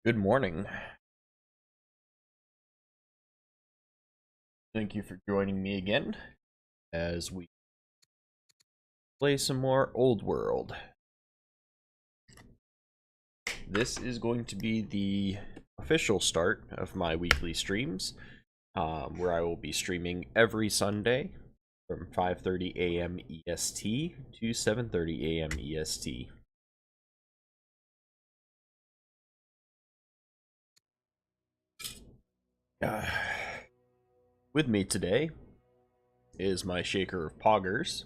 Good morning. Thank you for joining me again as we play some more Old World. This is going to be the official start of my weekly streams, where I will be streaming every Sunday from 5:30 a.m. EST to 7:30 a.m. EST. With me today is my shaker of Poggers.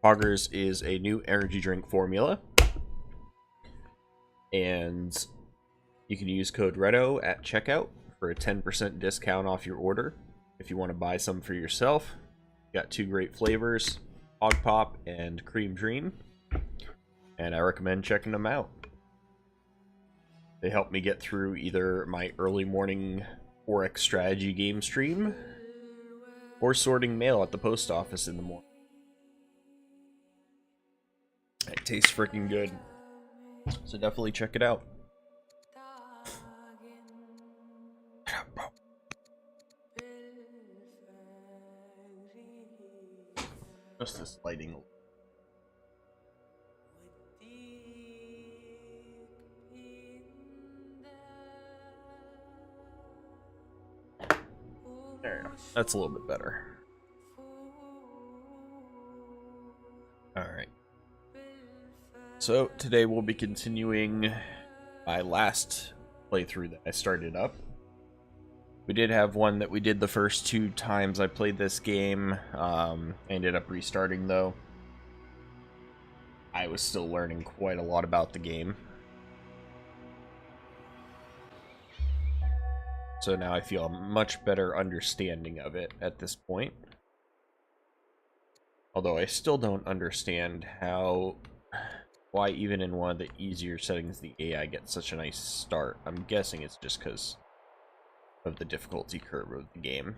Poggers is a new energy drink formula, and you can use code REDO at checkout for a 10% discount off your order. If you want to buy some for yourself, got two great flavors, Hog Pop and Cream Dream, and I recommend checking them out. They help me get through either my early morning Forex strategy game stream or sorting mail at the post office in the morning. It tastes freaking good, so definitely check it out. Just this lighting. There you go. That's a little bit better. Alright. So, today we'll be continuing my last playthrough that I started up. We did have one that we did the first two times I played this game. I ended up restarting, though. I was still learning quite a lot about the game. So now I feel a much better understanding of it at this point. Although I still don't understand why even in one of the easier settings the AI gets such a nice start. I'm guessing it's just because of the difficulty curve of the game.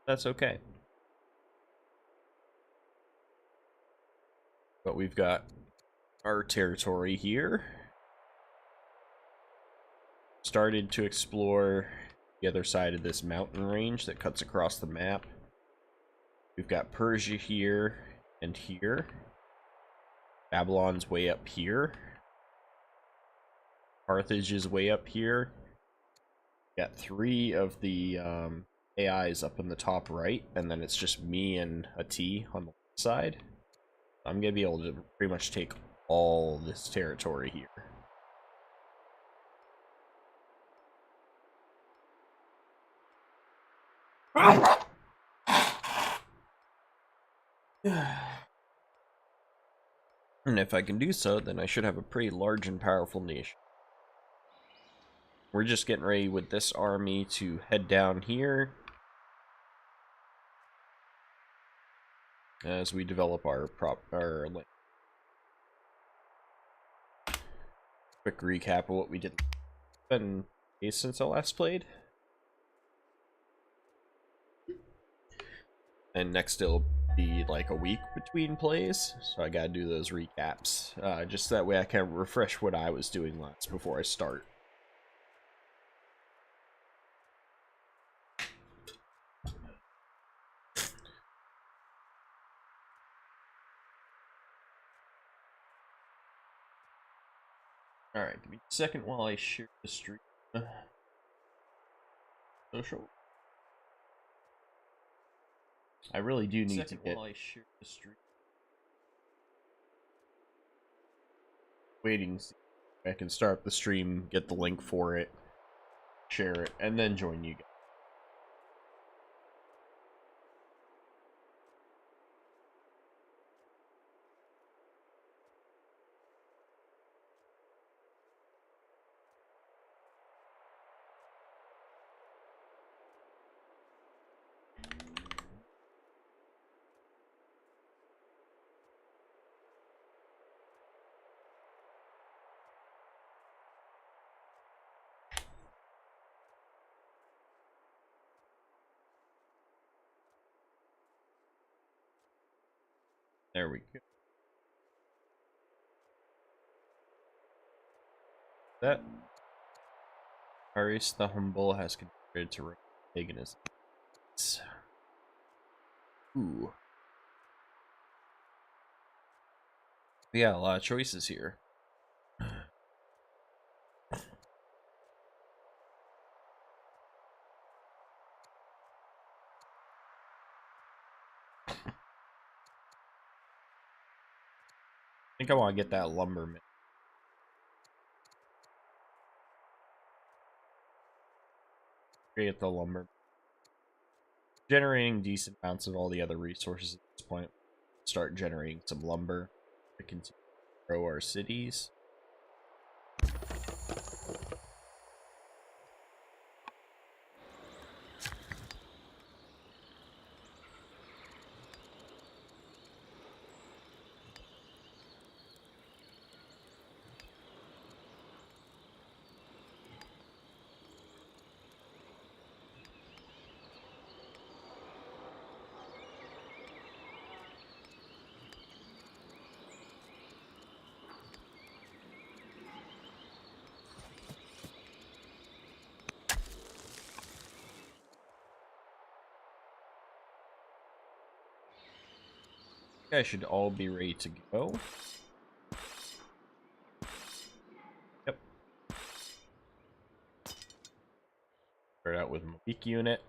That's okay. But we've got our territory here. Started to explore the other side of this mountain range that cuts across the map. We've got Persia here and here. Babylon's way up here. Carthage is way up here. Got three of the AIs up in the top right, and then it's just me and a T on the left side. I'm gonna be able to pretty much take all this territory here. And if I can do so, then I should have a pretty large and powerful nation. We're just getting ready with this army to head down here as we develop our land. Quick recap of what we did. It's been days since I last played. And next it'll be like a week between plays, so I gotta do those recaps. Just that way I can refresh what I was doing last before I start. Alright, give me a second while I share the stream. Social. I really do need to get waiting. I can start up the stream, get the link for it, share it, and then join you guys. There we go. That Arius the Humble has converted to Roman paganism. Ooh. Yeah, a lot of choices here. I think I want to get that lumber. Create the lumber. Generating decent amounts of all the other resources at this point. Start generating some lumber to continue to grow our cities. You guys should all be ready to go. Yep. Start out with a weak unit.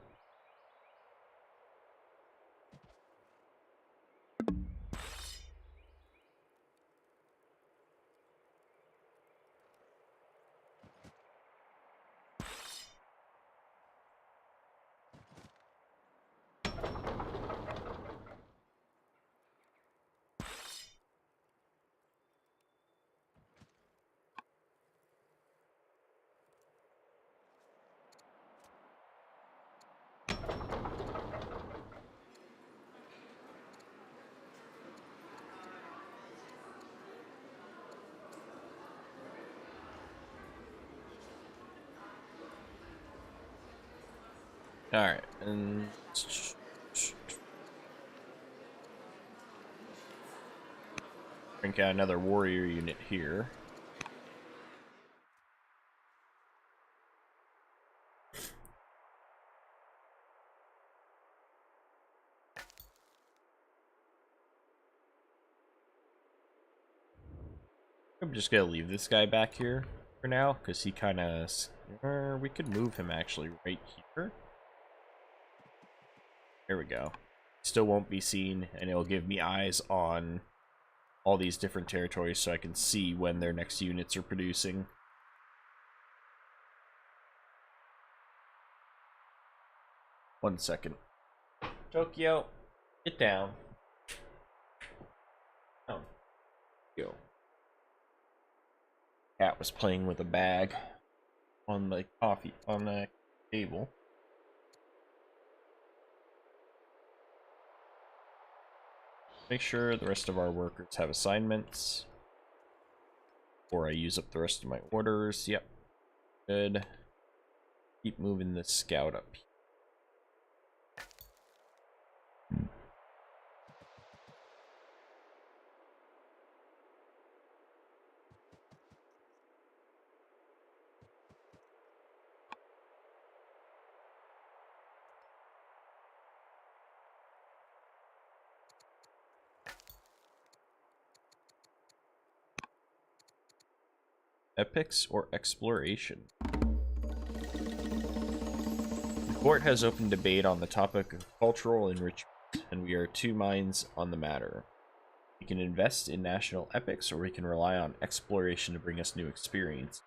Alright, and drink out another warrior unit here. I'm just gonna leave this guy back here for now, because he kind of... we could move him actually right here. There we go. Still won't be seen, and it'll give me eyes on all these different territories so I can see when their next units are producing. One second. Tokyo, get down. Oh. Go. Cat was playing with a bag on the table. Make sure the rest of our workers have assignments before I use up the rest of my orders. Yep. Good. Keep moving this scout up. Epics or exploration? The court has open debate on the topic of cultural enrichment, and we are two minds on the matter. We can invest in national epics, or we can rely on exploration to bring us new experience.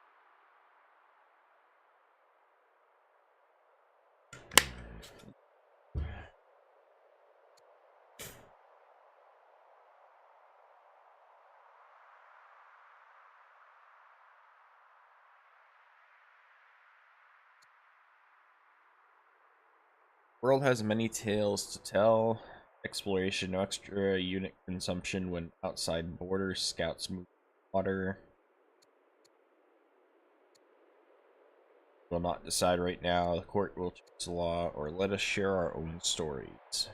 World has many tales to tell. Exploration, no extra unit consumption when outside borders. Scouts move water. Will not decide right now. The court will choose the law, or let us share our own stories.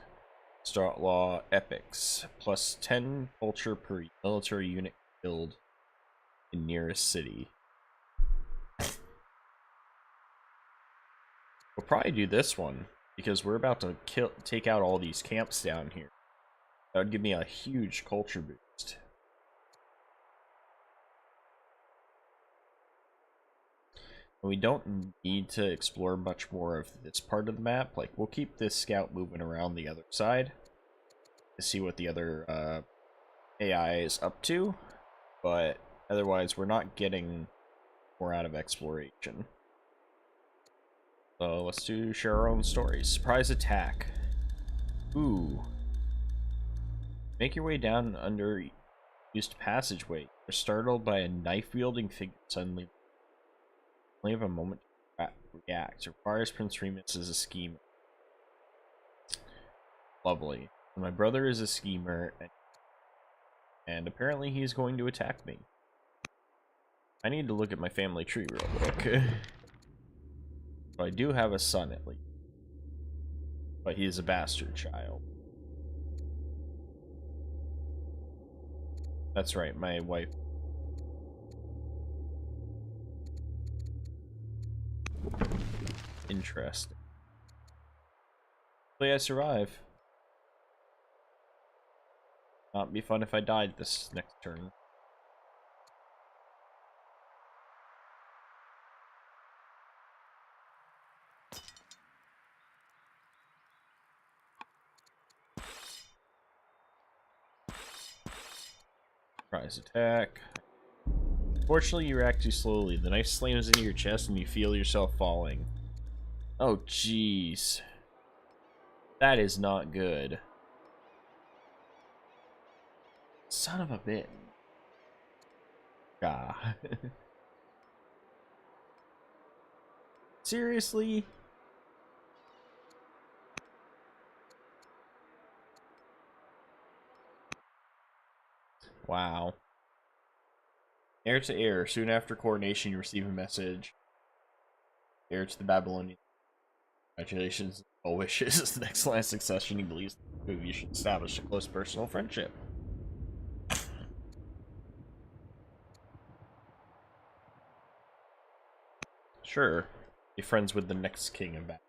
Start law epics. Plus 10 culture per military unit killed in nearest city. We'll probably do this one, because we're about to take out all these camps down here. That would give me a huge culture boost. And we don't need to explore much more of this part of the map. Like, we'll keep this scout moving around the other side to see what the other AI is up to, but otherwise we're not getting more out of exploration. So let's share our own stories. Surprise attack. Ooh. Make your way down an under-used passageway. You're startled by a knife-wielding figure suddenly. Only have a moment to react. Requires Prince Remus as a schemer. Lovely. My brother is a schemer, and apparently he's going to attack me. I need to look at my family tree real quick. I do have a son, at least. But he is a bastard child. That's right, my wife. Interesting. Hopefully I survive. Not be fun if I died this next turn. Surprise attack. Fortunately, you react too slowly. The knife slams into your chest and you feel yourself falling. Oh, jeez. That is not good. Son of a bitch. Ah. Seriously? Wow. Heir to heir. Soon after coronation, you receive a message. Heir to the Babylonian. Congratulations. All wishes. Next line of succession, he believes you should establish a close personal friendship. Sure. Be friends with the next king of Babylon.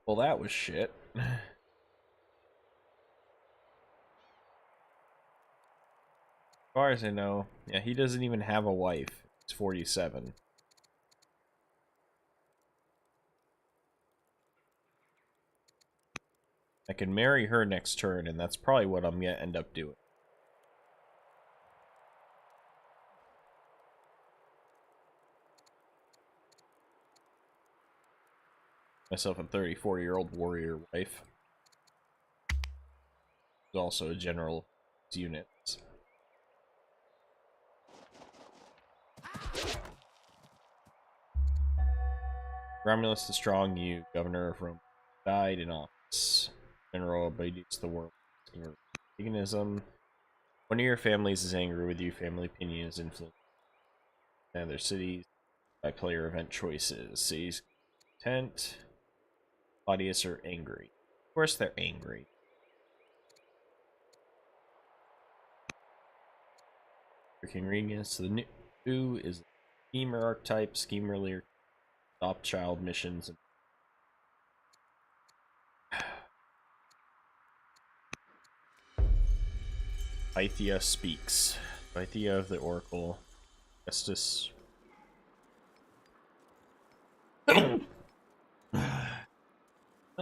Well, that was shit. As far as I know, yeah, he doesn't even have a wife. He's 47. I can marry her next turn, and that's probably what I'm gonna end up doing. Myself a 34-year-old warrior wife. Who's also a general unit. Romulus the Strong, you, governor of Rome, died in office. General obeys the world. Paganism. One of your families is angry with you. Family opinion is influenced in other cities by player event choices. Cities content. Claudius are angry. Of course they're angry. King Remus, the new is schemer archetype, schemer leader, stop child missions. Pythia speaks. Pythia of the Oracle. Justice.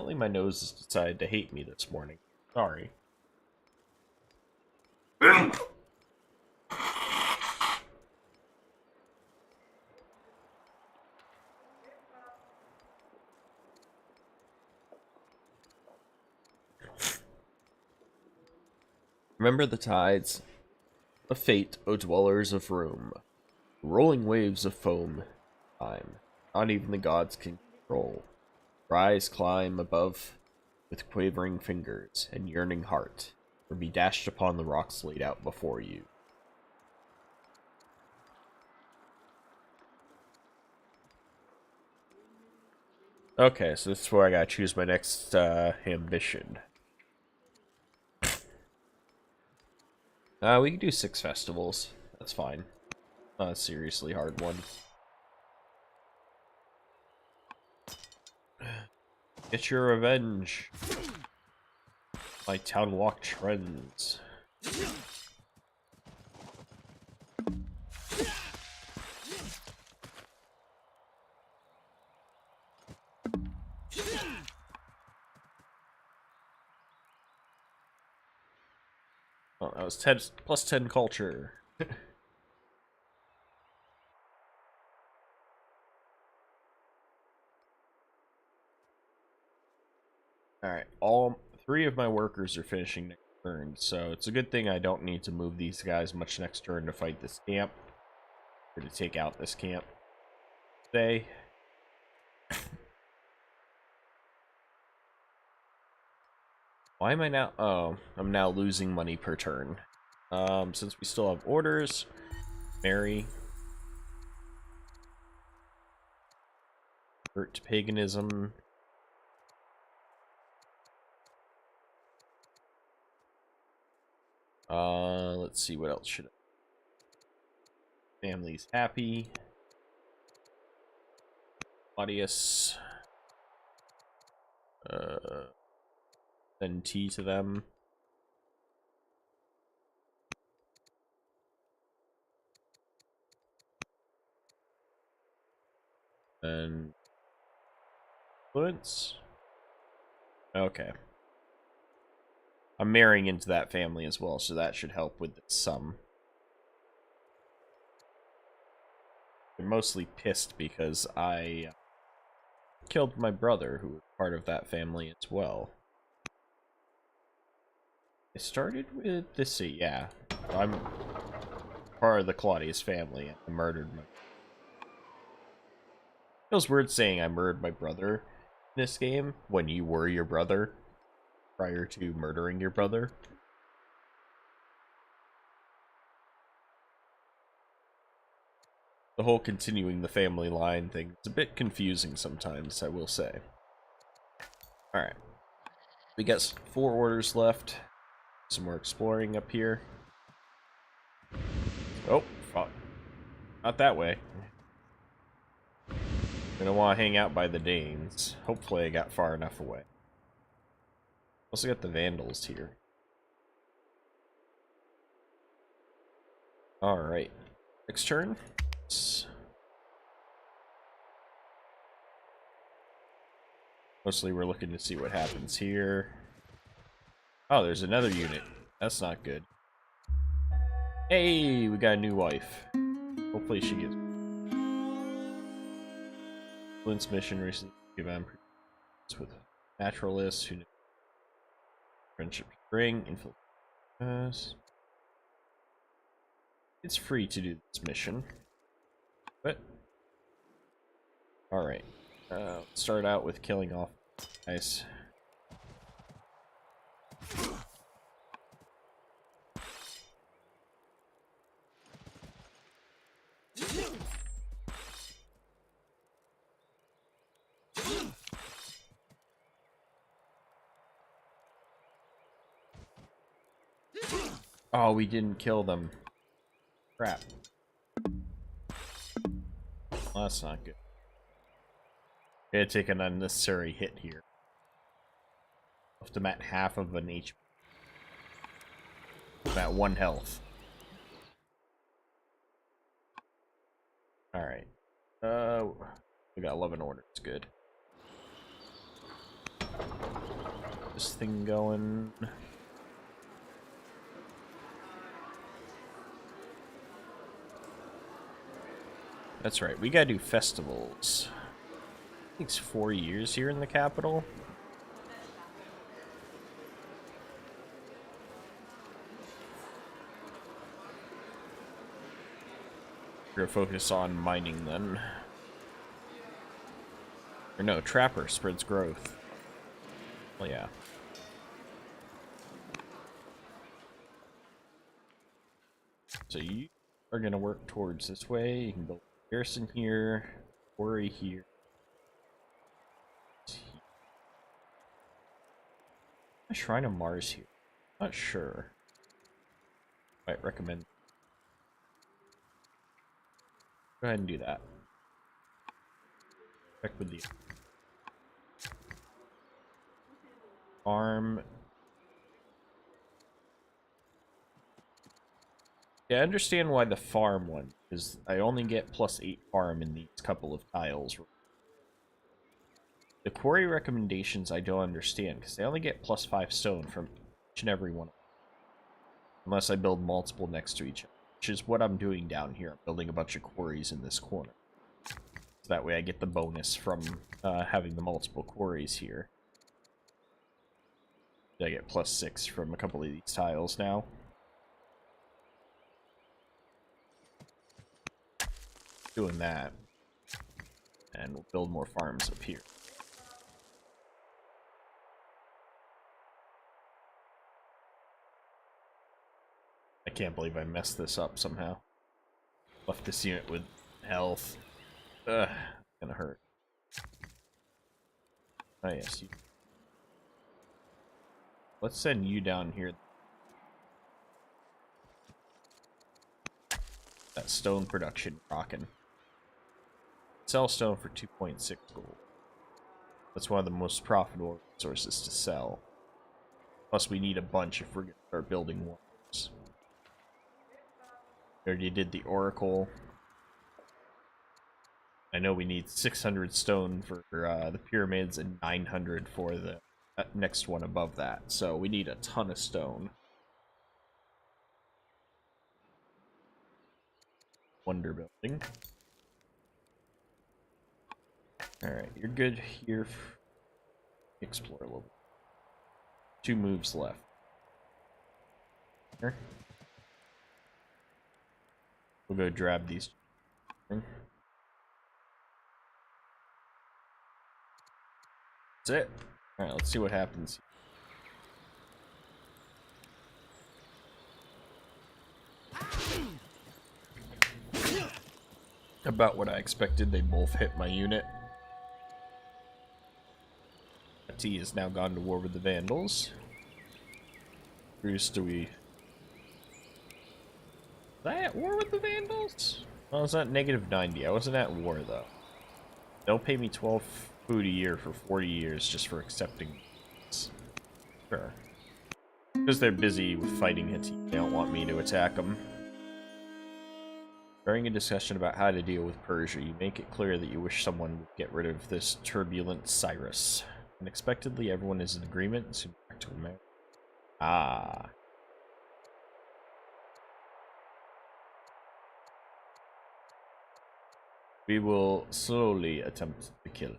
Apparently my nose has decided to hate me this morning. Sorry. Remember the tides of fate, O dwellers of Rome. Rolling waves of foam. Time. Not even the gods can control. Rise, climb above with quavering fingers and yearning heart, or be dashed upon the rocks laid out before you. Okay, so this is where I gotta choose my next ambition. We can do 6 festivals. That's fine. Not a seriously hard one. Get your revenge. My town walk trends. Oh, that was 10 plus 10 culture. Alright, all 3 of my workers are finishing next turn, so it's a good thing I don't need to move these guys much next turn to fight this camp. Or to take out this camp. Today. Why am I now? Oh, I'm now losing money per turn. Since we still have orders, marry. Convert to paganism. Let's see, what else should I... Family's happy. Claudius. Send tea to them. And influence. Okay. I'm marrying into that family as well, so that should help with the sum. They're mostly pissed because I killed my brother, who was part of that family as well. I started with this, yeah. I'm part of the Claudius family. I murdered my... Feels weird saying I murdered my brother in this game when you were your brother prior to murdering your brother. The whole continuing the family line thing is a bit confusing sometimes, I will say. Alright. We got 4 orders left. Some more exploring up here. Oh, fuck. Not that way. Gonna want to hang out by the Danes. Hopefully I got far enough away. Also got the Vandals here. Alright. Next turn. Mostly we're looking to see what happens here. Oh, there's another unit. That's not good. Hey, we got a new wife. Hopefully she gives... Flint's mission recently given with naturalists who friendship spring influence. It's free to do this mission, but all right. Let's start out with killing off guys. Oh, we didn't kill them. Crap. Well, that's not good. Gonna take an unnecessary hit here. Left him at half of an HP. At 1 health. Alright. We got 11 orders. Good. This thing going. That's right, we gotta do festivals. It takes 4 years here in the capital. We're gonna focus on mining then. Or no, Trapper spreads growth. Well, yeah. So you are gonna work towards this way. You can build a garrison here, quarry here. A Shrine of Mars here. Not sure. Might recommend. Go ahead and do that. Check with the farm. Yeah, I understand why the farm one, because I only get +8 farm in these couple of tiles. The quarry recommendations I don't understand, because they only get +5 stone from each and every one. Unless I build multiple next to each other, which is what I'm doing down here. I'm building a bunch of quarries in this corner. So that way I get the bonus from having the multiple quarries here. I get +6 from a couple of these tiles now. Doing that. And we'll build more farms up here. I can't believe I messed this up somehow. Left this unit with health. Ugh, gonna hurt. Oh yes, you. Let's send you down here. That stone production rockin'. Sell stone for 2.6 gold. That's one of the most profitable resources to sell. Plus we need a bunch if we're gonna start building walls. We already did the oracle. I know we need 600 stone for the pyramids and 900 for the next one above that. So we need a ton of stone. Wonder building. Alright, you're good here. Explore a little bit. 2 moves left. Here. We'll go grab these. That's it. Alright, let's see what happens. About what I expected, they both hit my unit. T has now gone to war with the Vandals. Bruce, do we... Was I at war with the Vandals? Well, I was at -90. I wasn't at war, though. They'll pay me 12 food a year for 40 years just for accepting this. Sure. Because they're busy with fighting Hittite, they don't want me to attack them. During a discussion about how to deal with Persia, you make it clear that you wish someone would get rid of this turbulent Cyrus. Unexpectedly, everyone is in agreement and soon back to America. Ah. We will slowly attempt to kill.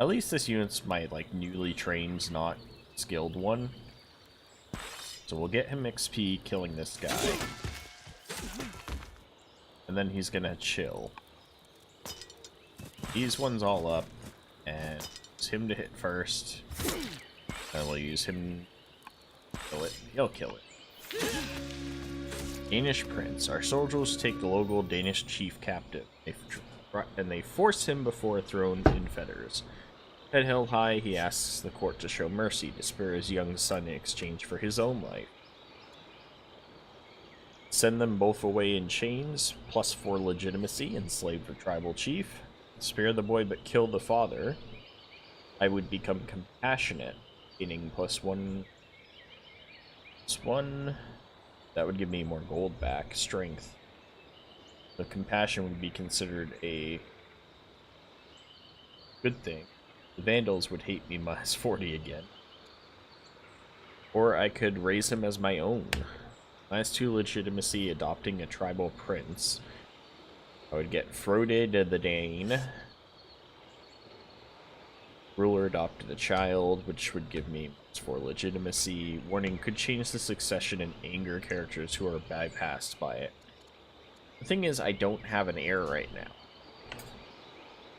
At least this unit's my, like, newly trained, not skilled one. So we'll get him XP killing this guy. And then he's gonna chill. These ones all up, and use him to hit first. And we'll use him to kill it. He'll kill it. Danish prince. Our soldiers take the local Danish chief captive, and they force him before a throne in fetters. Head held high, he asks the court to show mercy, to spare his young son in exchange for his own life. Send them both away in chains, +4 legitimacy, enslaved for tribal chief. Spare the boy but kill the father. I would become compassionate, gaining +1. +1. That would give me more gold back. Strength. The compassion would be considered a good thing. The Vandals would hate me -40 again. Or I could raise him as my own. -2 legitimacy, adopting a tribal prince. I would get Frode the Dane. Ruler adopted a child, which would give me +4 legitimacy. Warning, could change the succession and anger characters who are bypassed by it. The thing is, I don't have an heir right now.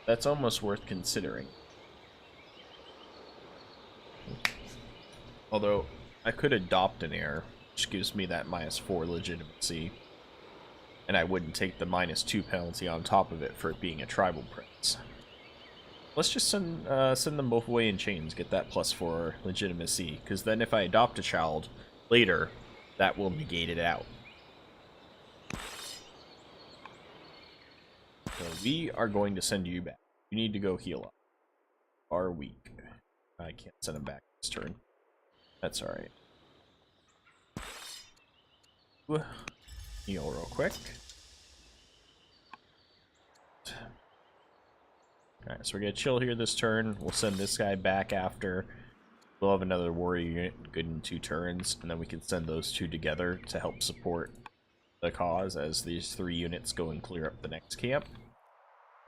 That's almost worth considering. Although, I could adopt an heir, which gives me that -4 legitimacy. And I wouldn't take the -2 penalty on top of it for it being a tribal prince. Let's just send them both away in chains, get that +4 legitimacy, because then if I adopt a child later, that will negate it out. So we are going to send you back. You need to go heal up. Are weak. I can't send him back this turn. That's alright. Heal real quick. Alright, so we're gonna chill here this turn. We'll send this guy back after. We'll have another warrior unit good in 2 turns, and then we can send those 2 together to help support the cause as these 3 units go and clear up the next camp.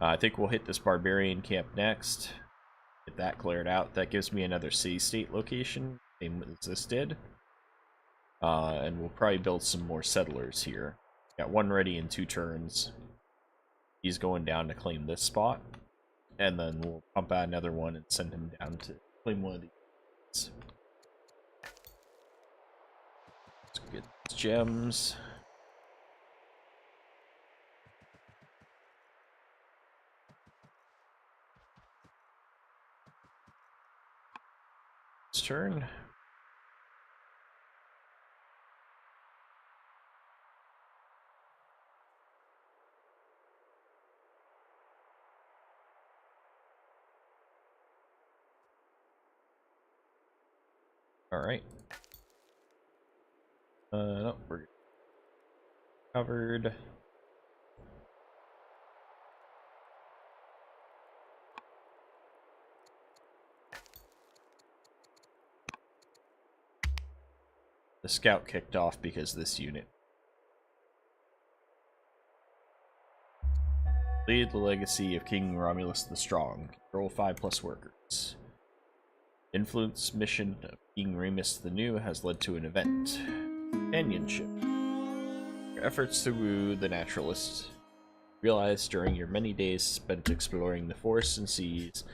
I think we'll hit this barbarian camp next. Get that cleared out. That gives me another city-state location, same as this did. And we'll probably build some more settlers here. Got 1 ready in 2 turns. He's going down to claim this spot. And then we'll pump out another one and send him down to claim one of these. Let's get gems. Turn. All right. No, we're covered. The scout kicked off because this unit. Lead the legacy of King Romulus the Strong. Control 5+ workers. Influence mission of King Remus the New has led to an event. Companionship. Your efforts to woo the naturalist. Realize during your many days spent exploring the forests and seas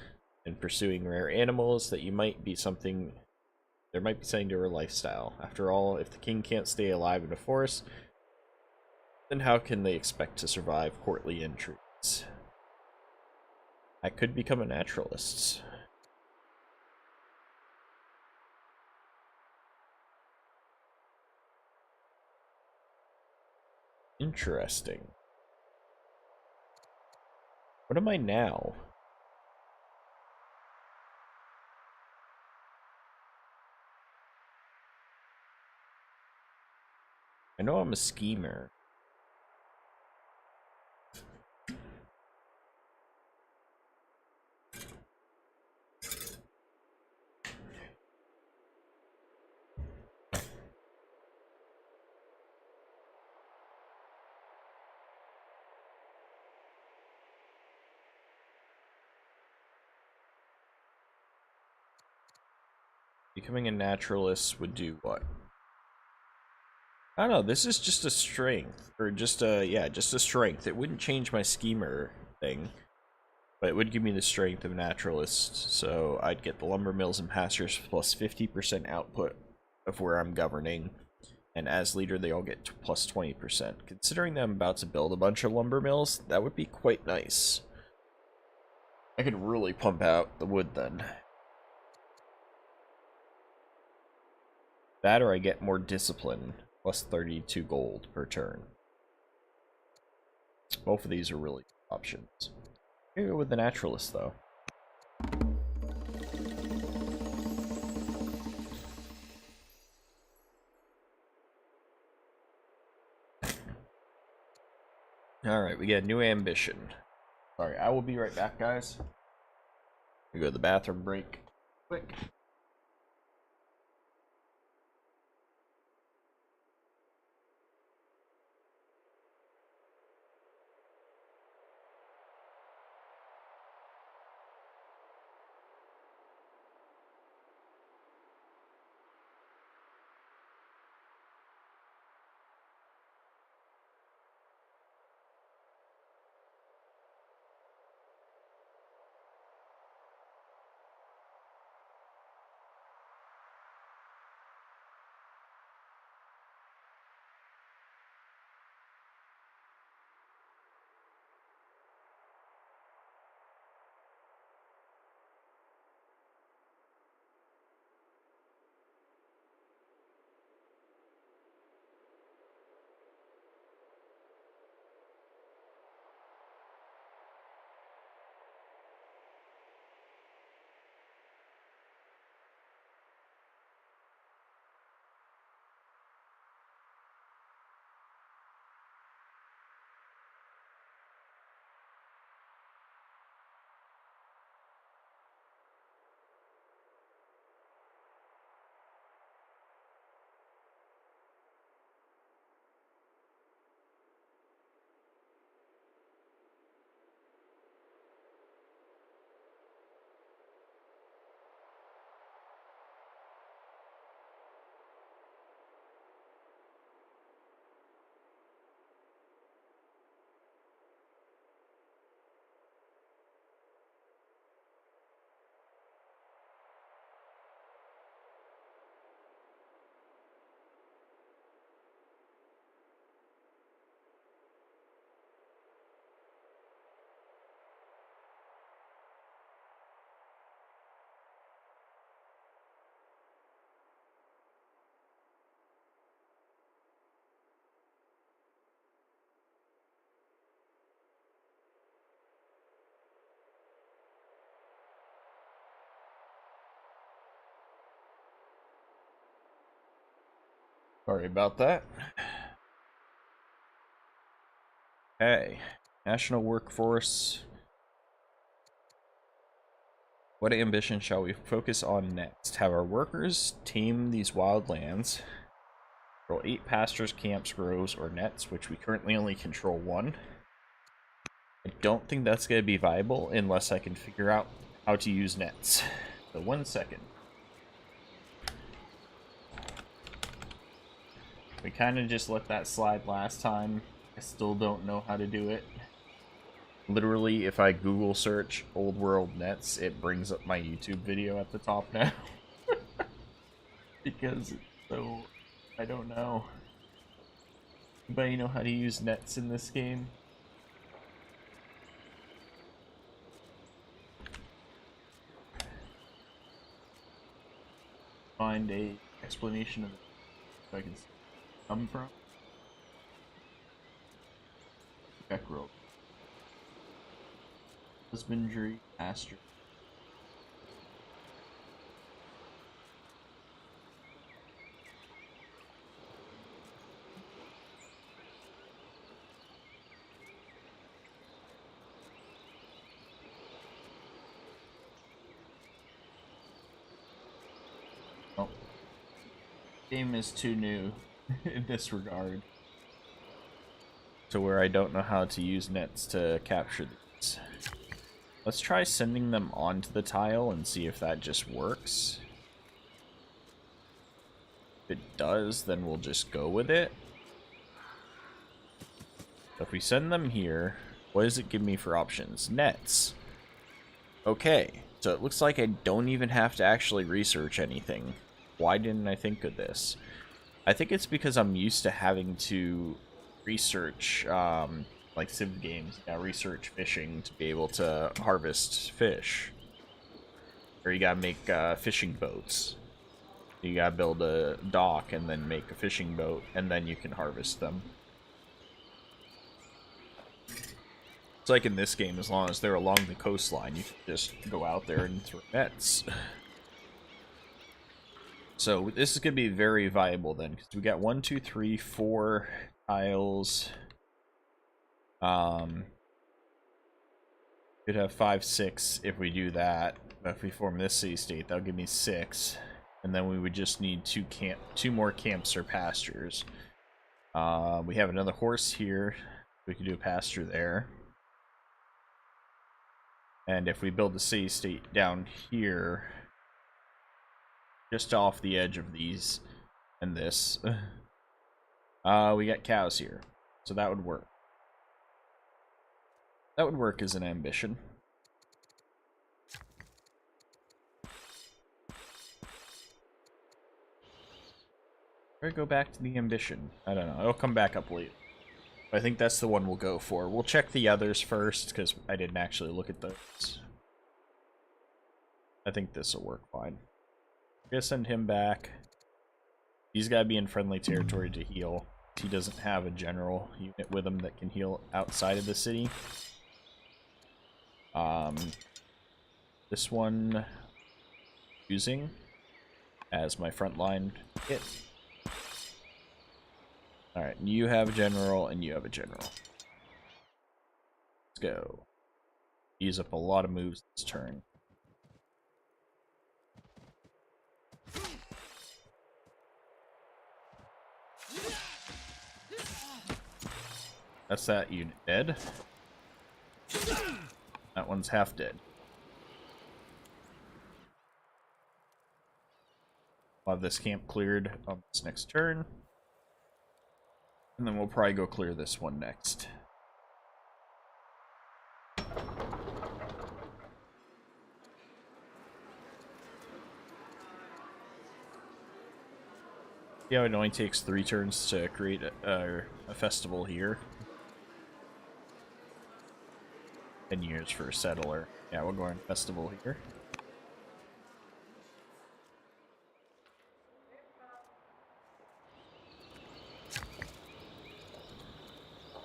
and pursuing rare animals that you might be something. There might be something to her lifestyle. After all, if the king can't stay alive in a forest, then how can they expect to survive courtly intrigues? I could become a naturalist. Interesting. What am I now? I know I'm a schemer. Becoming a naturalist would do what? I don't know, this is just a strength. Or just a, yeah, just a strength. It wouldn't change my schemer thing. But it would give me the strength of a naturalist. So I'd get the lumber mills and pastures plus 50% output of where I'm governing. And as leader, they all get plus 20%. Considering that I'm about to build a bunch of lumber mills, that would be quite nice. I could really pump out the wood then. That or I get more discipline, plus 32 gold per turn. Both of these are really good options. I'm gonna go with the naturalist though. Alright, we get a new ambition. Sorry, I will be right back, guys. We go to the bathroom break. Quick. Sorry about that. Hey, national workforce. What ambition shall we focus on next? Have our workers tame these wild lands. Control 8 pastures, camps, groves, or nets, which we currently only control 1. I don't think that's going to be viable unless I can figure out how to use nets. So 1 second. We kind of just let that slide last time. I still don't know how to do it. Literally, if I Google search Old World Nets, it brings up my YouTube video at the top now. Because it's so... I don't know. Anybody know how to use nets in this game? Find a explanation of it if I can come from. Peckerel. Husbandry, pasture. Oh. Game is too new in this regard. To where I don't know how to use nets to capture these. Let's try sending them onto the tile and see if that just works. If it does, then we'll just go with it. So if we send them here, what does it give me for options? Nets. Okay, so it looks like I don't even have to actually research anything. Why didn't I think of this? I think it's because I'm used to having to research, like Civ games, research fishing to be able to harvest fish. Or you gotta make fishing boats. You gotta build a dock and then make a fishing boat, and then you can harvest them. It's like in this game, as long as they're along the coastline, you can just go out there and throw nets. So this is gonna be very viable then, because we got 1, 2, 3, 4 tiles. Could have 5, 6 if we do that. But if we form this city state, that'll give me 6, and then we would just need 2 more camps or pastures. We have another horse here. We could do a pasture there. And if we build the city state down here, just off the edge of these and this, we got cows here, so that would work. That would work as an ambition. Or go back to the ambition. I don't know. It'll come back up later. But I think that's the one we'll go for. We'll check the others first, because I didn't actually look at those. I think this will work fine. I'm gonna send him back. He's gotta be in friendly territory to heal. He doesn't have a general unit with him that can heal outside of the city. This one using as my frontline hit. Alright, you have a general and you have a general. Let's go. Use up a lot of moves this turn. That's that unit dead. That one's half dead. I'll have this camp cleared on this next turn. And then we'll probably go clear this one next. Yeah, it only takes 3 turns to create a festival here. 10 years for a settler. Yeah, we'll go on festival here.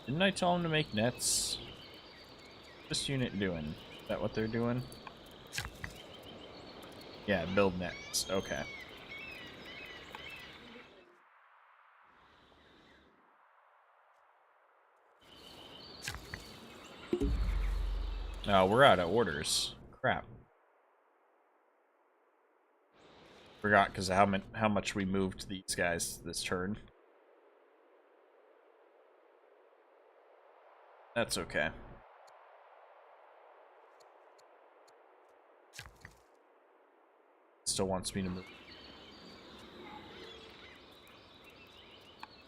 Didn't I tell them to make nets? What's this unit doing? Is that what they're doing? Yeah, build nets. Okay. No, we're out of orders. Crap. Forgot because of how much we moved these guys this turn. That's okay. Still wants me to move.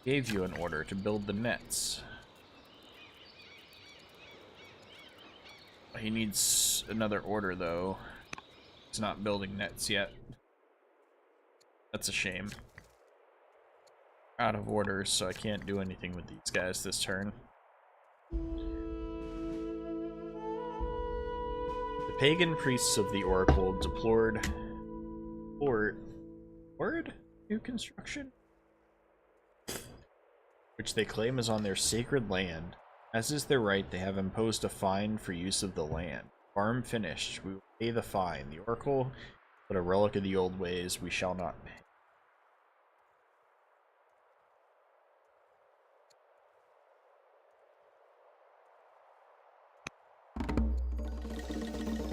Gave you an order to build the nets. He needs another order though. He's not building nets yet. That's a shame. Out of orders, so I can't do anything with these guys this turn. The pagan priests of the Oracle deplored new construction, which they claim is on their sacred land. As is their right, they have imposed a fine for use of the land. Farm finished. We will pay the fine. The Oracle, but a relic of the old ways, we shall not pay.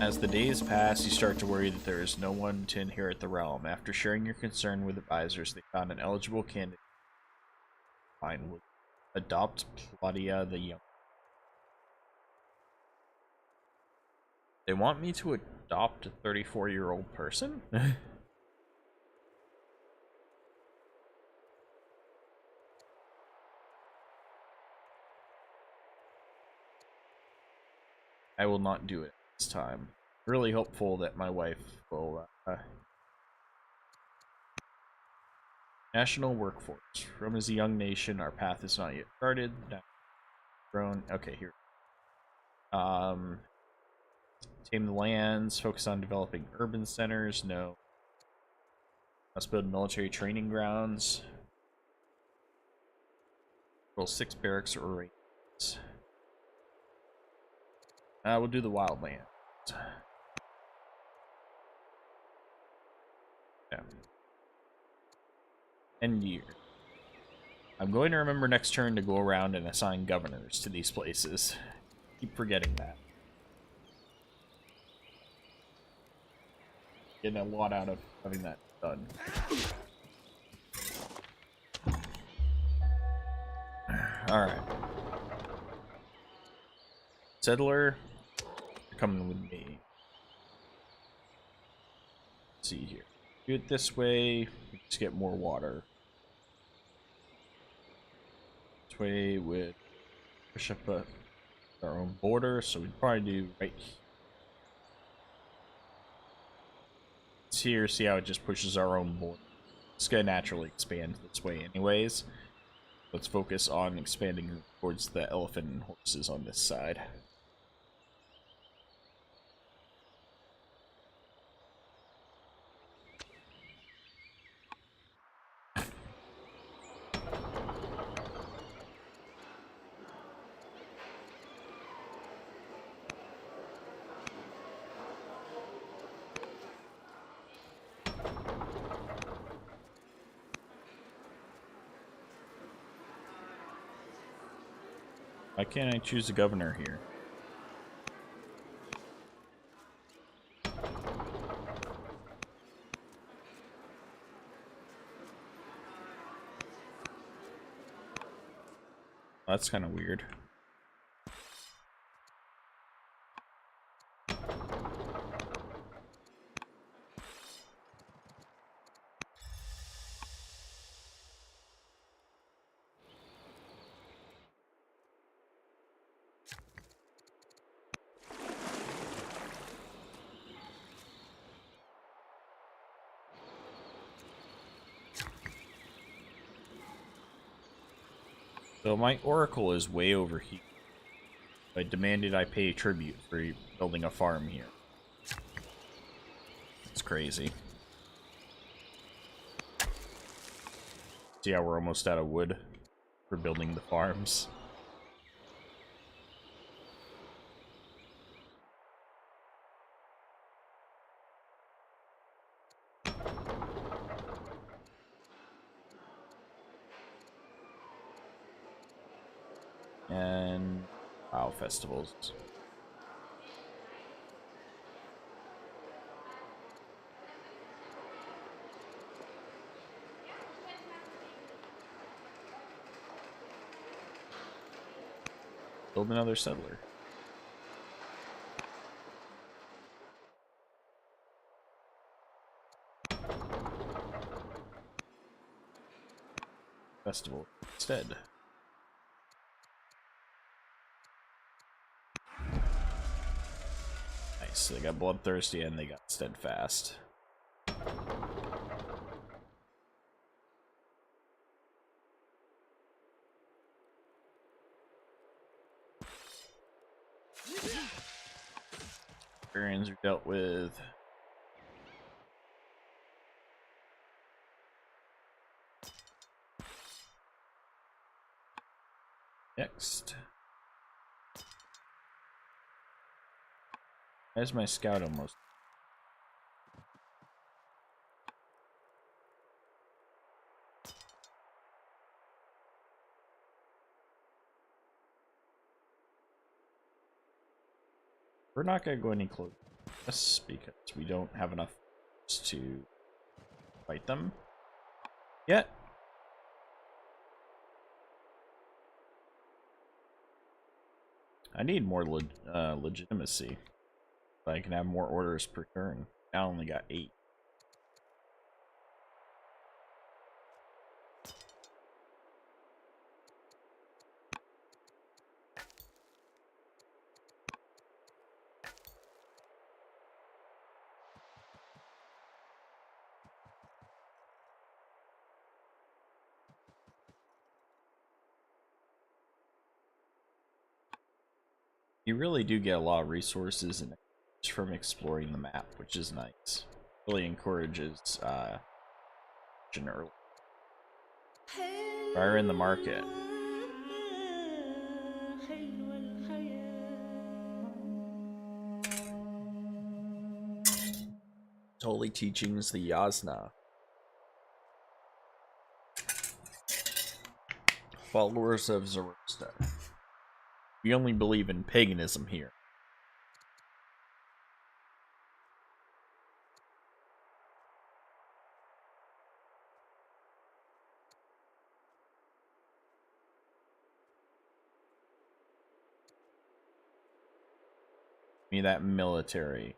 As the days pass, you start to worry that there is no one to inherit the realm. After sharing your concern with advisors, they found an eligible candidate. Fine, will adopt Claudia the Young. They want me to adopt a 34-year-old person? I will not do it this time. Really hopeful that my wife will national workforce. Rome is a young nation. Our path is not yet started. Grown. Okay, here. Tame the lands. Focus on developing urban centers. No. Must build military training grounds. Roll 6 barracks or arrangements. We'll do the wildland. Yeah. End year. I'm going to remember next turn to go around and assign governors to these places. Keep forgetting that. Getting a lot out of having that done. Alright. Settler, you're coming with me. Let's see here. Do it this way, we just get more water. This way would push up our own border, so we'd probably do right here. It's here, see how it just pushes our own border. It's gonna naturally expand this way anyways. Let's focus on expanding towards the elephant and horses on this side. Why can't I choose a governor here? That's kind of weird. So my oracle is way over here. I demanded I pay tribute for building a farm here. It's crazy. See how we're almost out of wood for building the farms. And wow, festivals. Build another settler. Festival instead. Nice. They got bloodthirsty and they got steadfast. Barbarians are dealt with. Next. Where's my scout almost? We're not going to go any closer because we don't have enough to fight them yet. I need more legitimacy so I can have more orders per turn. I only got 8. You really do get a lot of resources and from exploring the map, which is nice. Really encourages early. Fire in the market. Holy teachings, the Yasna. Followers of Zoroaster. We only believe in paganism here. Give me that military.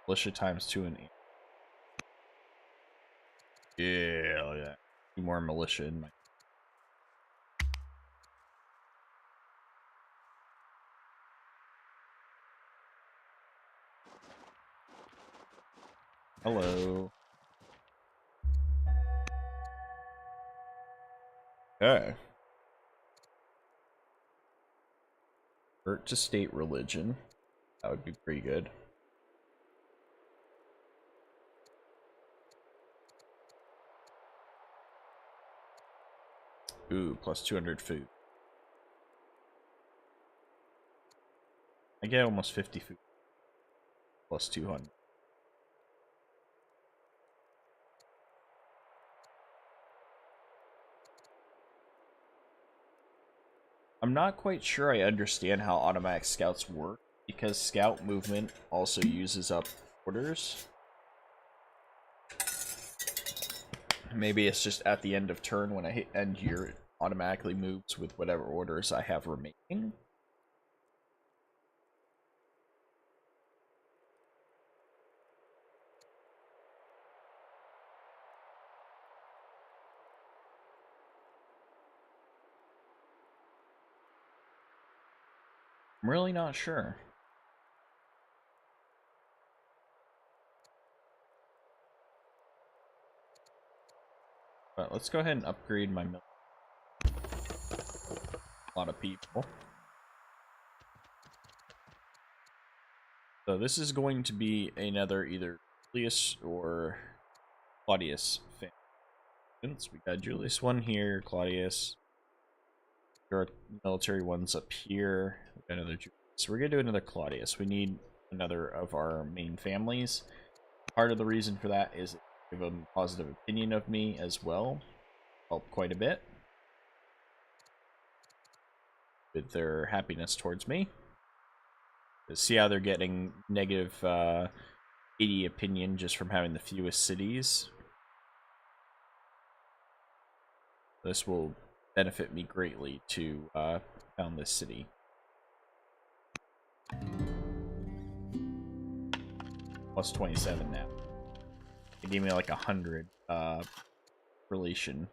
Militia times 2 and 8. Yeah, look at that. 2 more militia in my. Hello. Okay. Convert to state religion. That would be pretty good. Ooh, plus 200 food. I get almost 50 food. Plus 200. I'm not quite sure I understand how automatic scouts work, because scout movement also uses up orders. Maybe it's just at the end of turn when I hit end year, it automatically moves with whatever orders I have remaining. I'm really not sure. But let's go ahead and upgrade my military. A lot of people. So this is going to be another either Julius or Claudius family. We got Julius 1 here, Claudius. Our military ones up here. We got another Julius. So we're gonna do another Claudius. We need another of our main families. Part of the reason for that is give them a positive opinion of me as well. Help quite a bit with their happiness towards me. To see how they're getting negative 80 opinion just from having the fewest cities. This will benefit me greatly to found this city. Plus 27 now. It gave me like 100 relation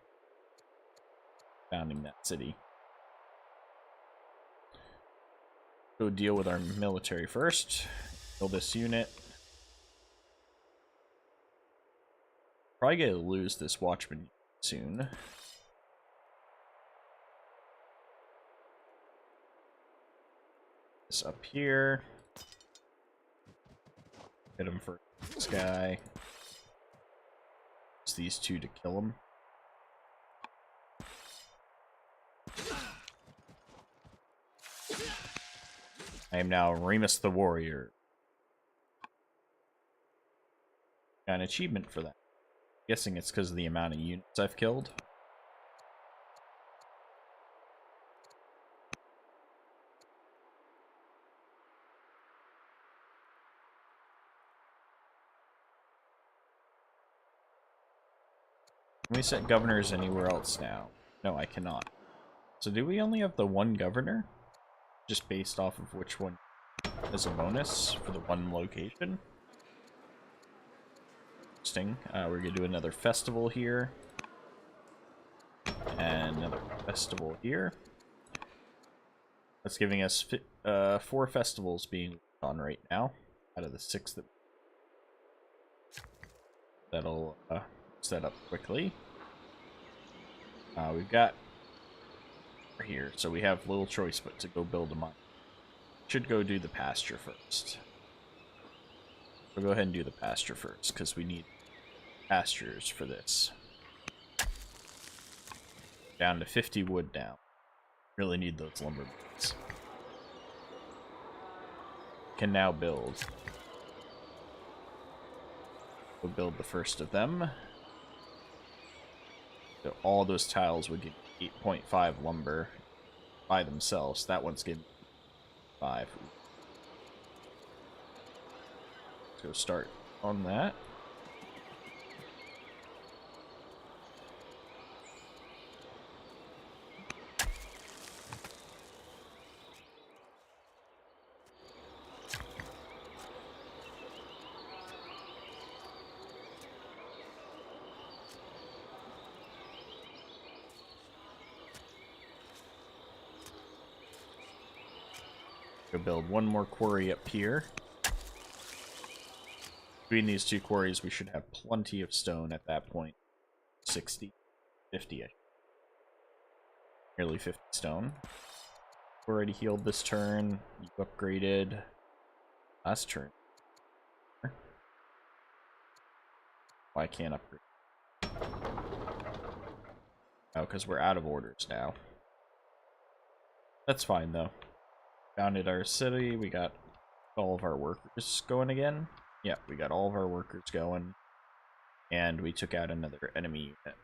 founding that city. Go deal with our military first. Build this unit. Probably gonna lose this watchman soon. This up here. Hit him for this guy. It's these two to kill him. I am now Remus the Warrior. Got an achievement for that. I'm guessing it's because of the amount of units I've killed. Can we set governors anywhere else now? No, I cannot. So do we only have the one governor? Just based off of which one is a bonus for the one location? Interesting. We're going to do another festival here. And another festival here. That's giving us 4 festivals being on right now. Out of the 6 that'll set up quickly. We've got here, so we have little choice but to go build a mine. Should go do the pasture first. We'll go ahead and do the pasture first because we need pastures for this. Down to 50 wood now. Really need those lumber boots. Can now build. We'll build the first of them. So all those tiles would get 8.5 lumber by themselves. That one's getting 5. Let's go start on that. Go build one more quarry up here. Between these 2 quarries, we should have plenty of stone at that point. 60, 50, nearly 50 stone. Already healed this turn. You upgraded last turn. Why can't upgrade? Oh, because we're out of orders now. That's fine though. Founded our city, we got all of our workers going again. Yeah, we got all of our workers going. And we took out another enemy unit.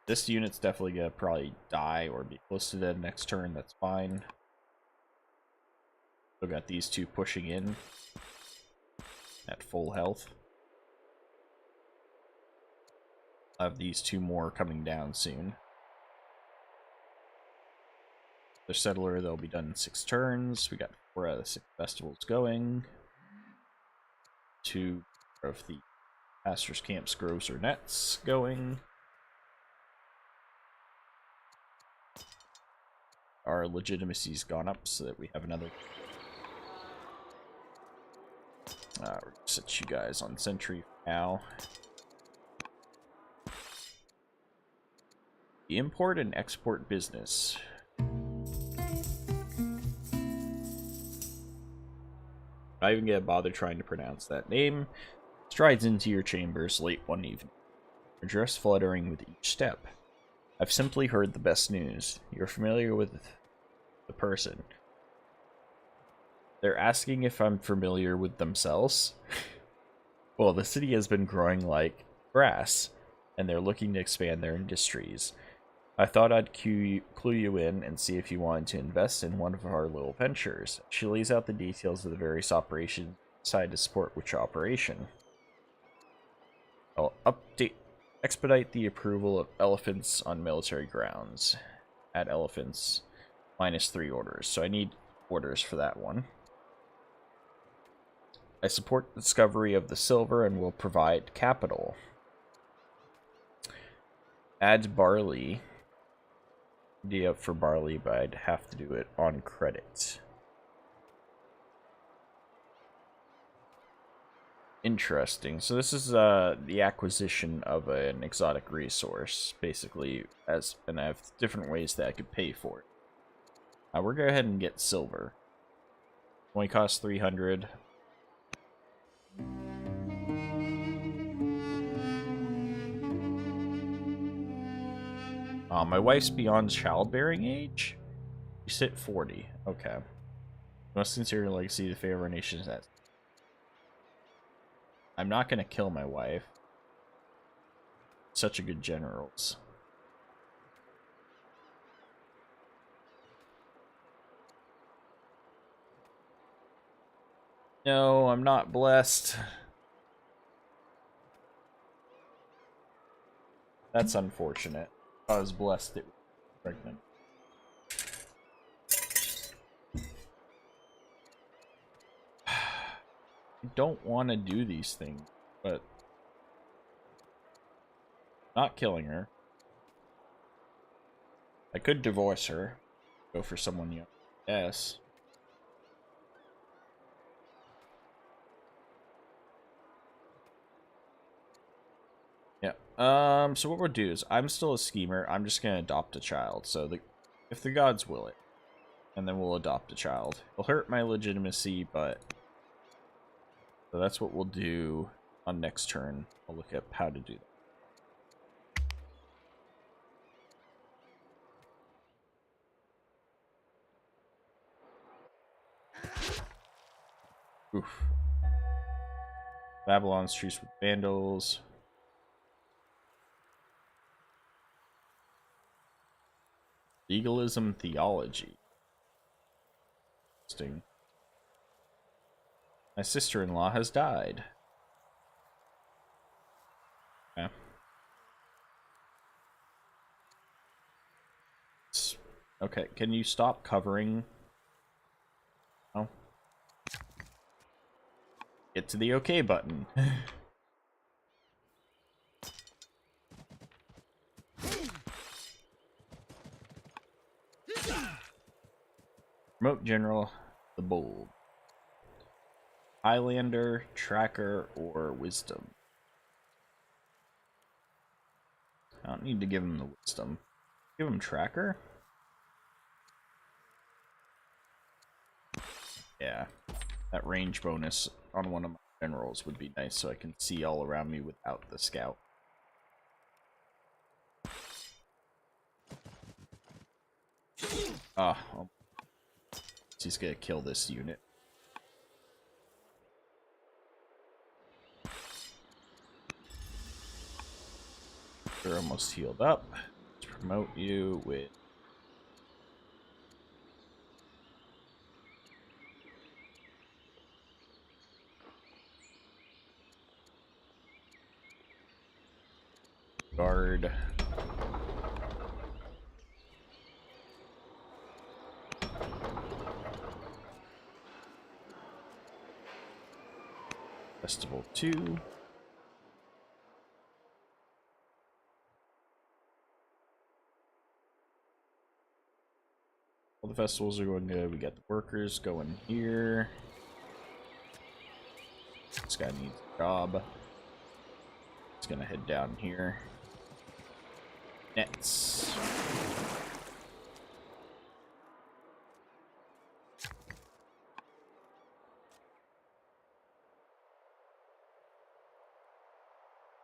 This unit's definitely gonna probably die or be close to dead next turn, that's fine. Still got these 2 pushing in at full health. I'll have these 2 more coming down soon. The settler, they'll be done in 6 turns. We got 4 out of the 6 festivals going. 2 of the pastors, camps, groves, or nets going. Our legitimacy's gone up so that we have another. We're gonna set you guys on sentry now. The import and export business. Not even gonna bother trying to pronounce that name. Strides into your chambers late one evening, your dress fluttering with each step. I've simply heard the best news. You're familiar with the person. They're asking if I'm familiar with themselves. Well, the city has been growing like grass, and they're looking to expand their industries. I thought I'd clue you in and see if you wanted to invest in one of our little ventures. She lays out the details of the various operations, decide to support which operation. I'll update Expedite the approval of elephants on military grounds. Add elephants. -3 orders. So I need orders for that one. I support the discovery of the silver and will provide capital. Add barley. Idea for barley, but I'd have to do it on credit. Interesting. So this is the acquisition of an exotic resource, basically, and I have different ways that I could pay for it. We're going to go ahead and get silver. Only costs 300. My wife's beyond childbearing age? You sit 40. Okay. Most sincere legacy to favor our nation's as. I'm not going to kill my wife. Such a good generals. No, I'm not blessed. That's unfortunate. I was blessed it was pregnant. I don't want to do these things, but not killing her. I could divorce her, go for someone young. Yes. Yeah. So what we'll do is, I'm still a schemer. I'm just gonna adopt a child. So if the gods will it, and then we'll adopt a child. It'll hurt my legitimacy, but so that's what we'll do on next turn. I'll look up how to do that. Oof. Babylon's truce with Vandals. Legalism theology. Interesting. My sister-in-law has died. Okay. Okay, can you stop covering? Oh. Get to the OK button. Promote General the Bold. Highlander, Tracker, or Wisdom. I don't need to give him the Wisdom. Give him Tracker? Yeah. That range bonus on one of my generals would be nice so I can see all around me without the scout. He's gonna kill this unit. They're almost healed up. Let's promote you with guard. Festival 2. All the festivals are going good. We got the workers going here. This guy needs a job. He's gonna head down here. Nets.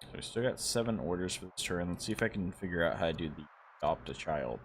So we still got 7 orders for this turn. Let's see if I can figure out how to do the adopt a child.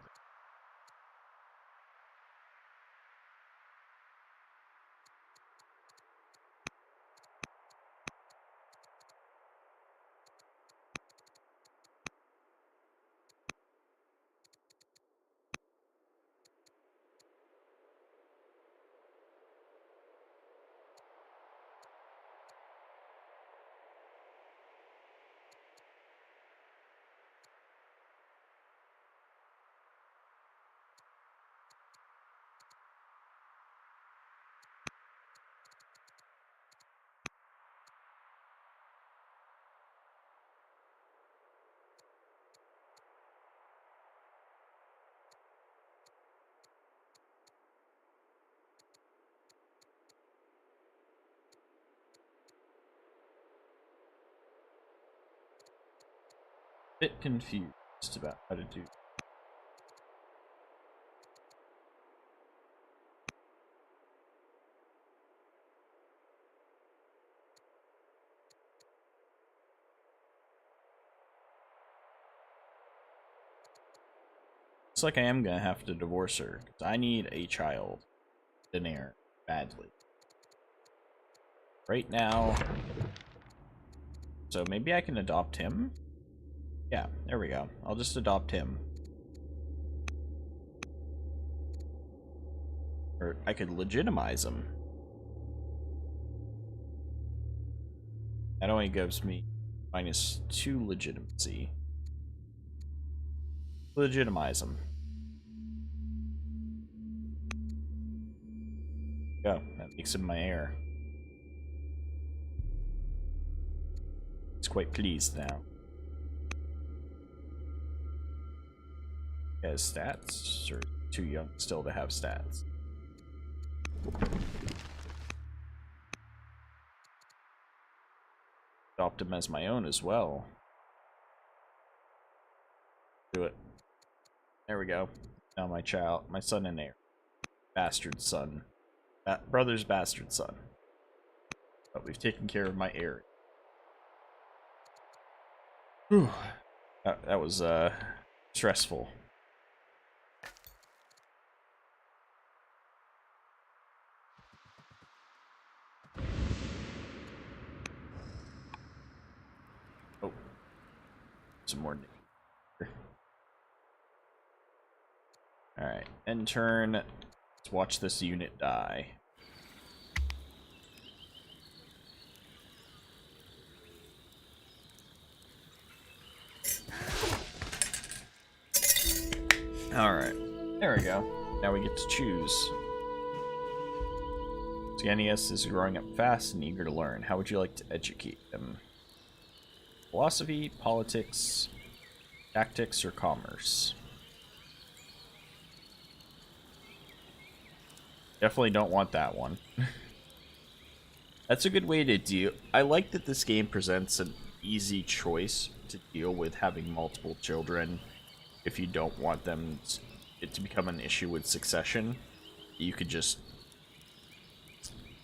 bit confused about how to do. Looks like I am gonna have to divorce her, because I need a child. An heir. Badly. Right now. So maybe I can adopt him? Yeah, there we go. I'll just adopt him. Or I could legitimize him. That only gives me -2 legitimacy. Legitimize him. Go. That makes him my heir. He's quite pleased now. He has stats, or too young still to have stats. Adopt him as my own as well. Do it. There we go. Now my child, my son and heir. Bastard son. Brother's bastard son. But we've taken care of my heir. Whew. That was stressful. Oh. Some more. Alright, end turn. Let's watch this unit die. Alright, there we go. Now we get to choose. Sganius is growing up fast and eager to learn. How would you like to educate him? Philosophy, politics, tactics, or commerce? Definitely don't want that one. That's a good way to deal. I like that this game presents an easy choice to deal with having multiple children. If you don't want them it to become an issue with succession, you could just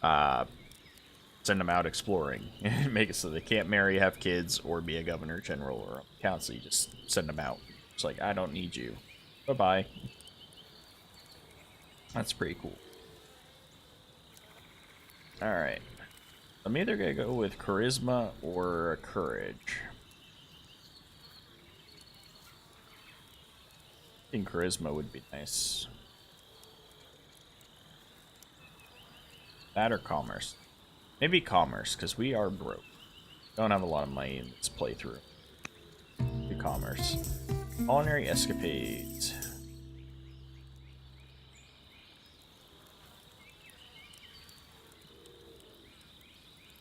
send them out exploring and make it so they can't marry, have kids, or be a governor general or a council. You just send them out. It's like, I don't need you. Bye-bye. That's pretty cool. Alright. I'm either going to go with charisma or courage. I think charisma would be nice. That or commerce. Maybe commerce, because we are broke. Don't have a lot of money in this playthrough. Do commerce. Culinary escapades.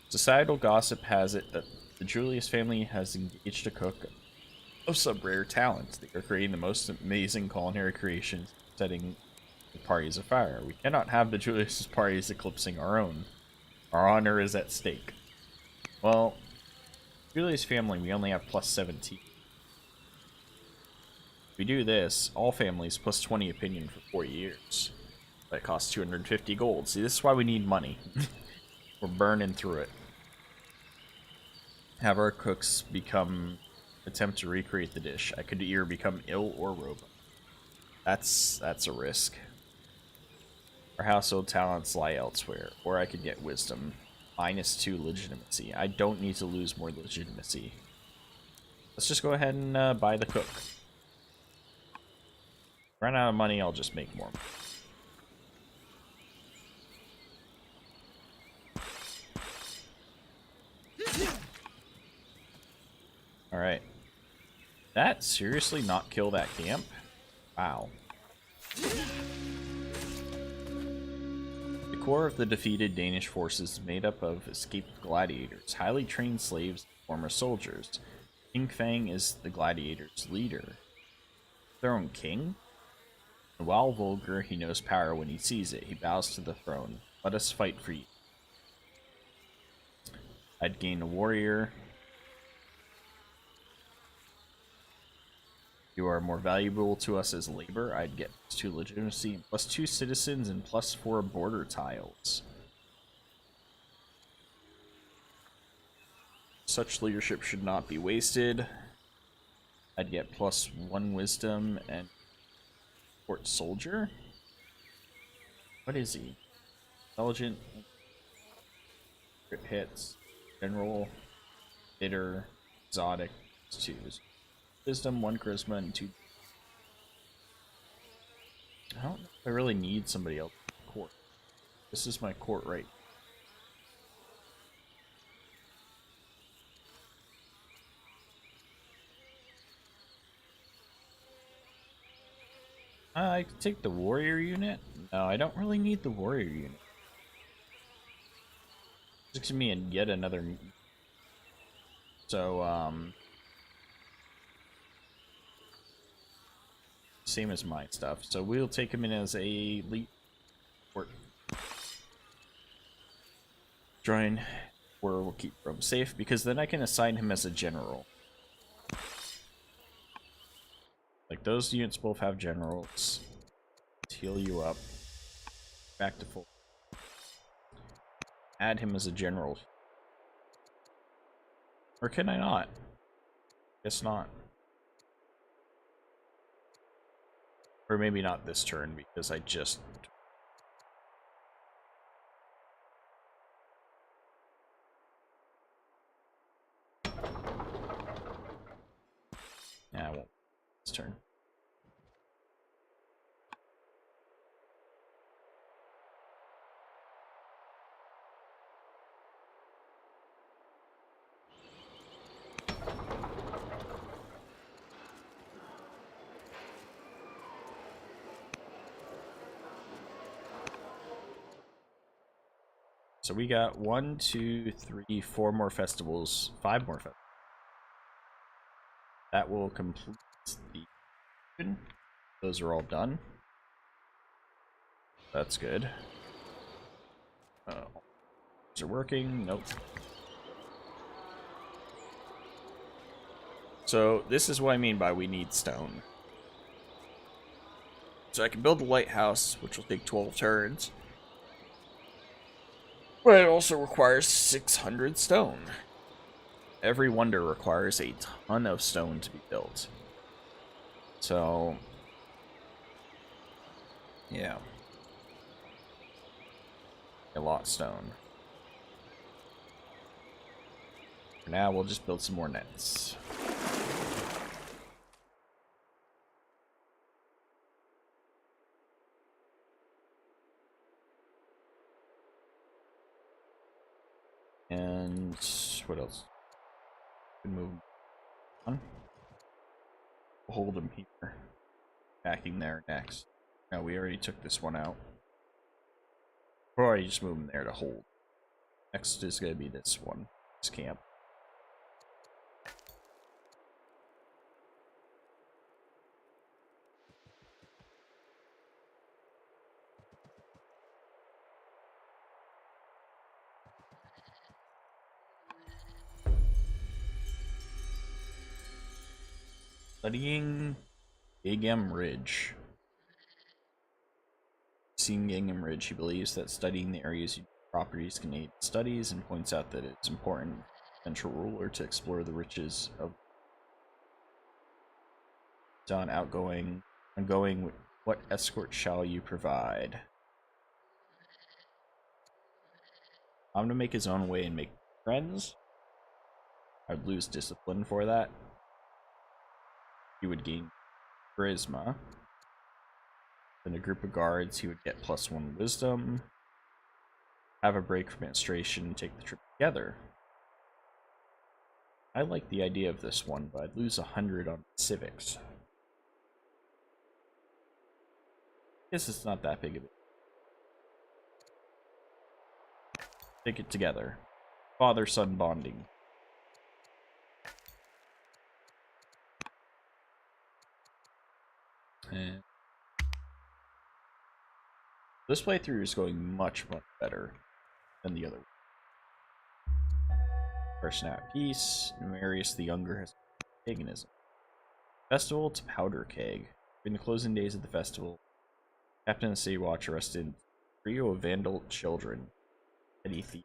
Societal gossip has it that the Julius family has engaged a cook of some rare talent. They are creating the most amazing culinary creations, setting the parties afire. We cannot have the Julius parties eclipsing our own. Our honor is at stake. Well, Julius family, we only have +17. If we do this, all families +20 opinion for 4 years. That costs 250 gold. See, this is why we need money. We're burning through it. Have our cooks attempt to recreate the dish. I could either become ill or robot. That's a risk. Our household talents lie elsewhere, or I could get wisdom. -2 legitimacy. I don't need to lose more legitimacy. Let's just go ahead and buy the cook. Run out of money, I'll just make more. Alright. That seriously not kill that camp? Wow. The core of the defeated Danish forces is made up of escaped gladiators, highly trained slaves, and former soldiers. King Fang is the gladiators' leader. Throne King? While vulgar, he knows power when he sees it. He bows to the throne. Let us fight for you. I'd gain a warrior. You are more valuable to us as labor. I'd get +2 legitimacy, and +2 citizens, and +4 border tiles. Such leadership should not be wasted. I'd get +1 wisdom and court soldier. What is he? Intelligent, crit hits, general, bitter, exotic, 2. Wisdom, 1 charisma, and 2. I don't know if I really need somebody else in the court. This is my court right. I could take the warrior unit. No, I don't really need the warrior unit. Just give me yet another. So, same as my stuff. So we'll take him in as a elite court. Join, or we'll keep Rome safe, because then I can assign him as a general. Like, those units both have generals. Let's heal you up. Back to full. Add him as a general. Or can I not? Guess not. Or maybe not this turn, because I just... Yeah, I won't this turn. So we got 1, 2, 3, 4 more festivals, 5 more festivals. That will complete the... Those are all done. That's good. Is it working? Nope. So this is what I mean by we need stone. So I can build the lighthouse, which will take 12 turns. But it also requires 600 stone. Every wonder requires a ton of stone to be built. So, yeah. A lot of stone. For now, we'll just build some more nets. And what else? Move on. Hold him here. Backing there next. No, we already took this one out. Or I just move him there to hold. Next is going to be this one. This camp. Studying Gingham Ridge. Seeing Gingham Ridge, he believes that studying the area's properties can aid studies, and points out that it's important for the potential ruler to explore the riches of Don outgoing. Ongoing, what escort shall you provide? I'm gonna make his own way and make friends. I'd lose discipline for that. He would gain charisma. In a group of guards, he would get +1 wisdom. Have a break from administration and take the trip together. I like the idea of this one, but I'd lose 100 on civics. Guess it's not that big of a... Take it together. Father-son bonding. And this playthrough is going much, much better than the other one. Person at peace. Marius the Younger has paganism. Festival to Powder Keg. In the closing days of the festival, Captain and City Watch arrested a trio of vandal children. Petty thief.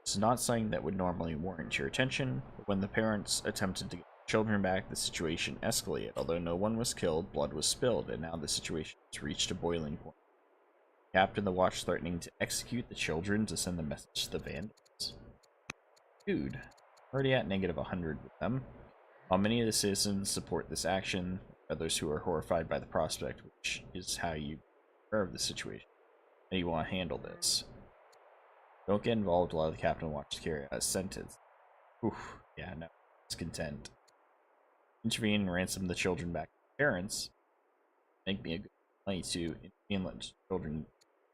This is not something that would normally warrant your attention, but when the parents attempted to get the children back, the situation escalated. Although no one was killed, blood was spilled, and now the situation has reached a boiling point. Captain the Watch threatening to execute the children to send the message to the vandals. Dude, already at negative 100 with them. While many of the citizens support this action, others who are horrified by the prospect, which is how you aware of the situation, and you want to handle this. Don't get involved, allow the Captain Watch to carry out a sentence. Oof, yeah, no, discontent. Intervene and ransom the children back to their parents. Make me a good money to intervene and let children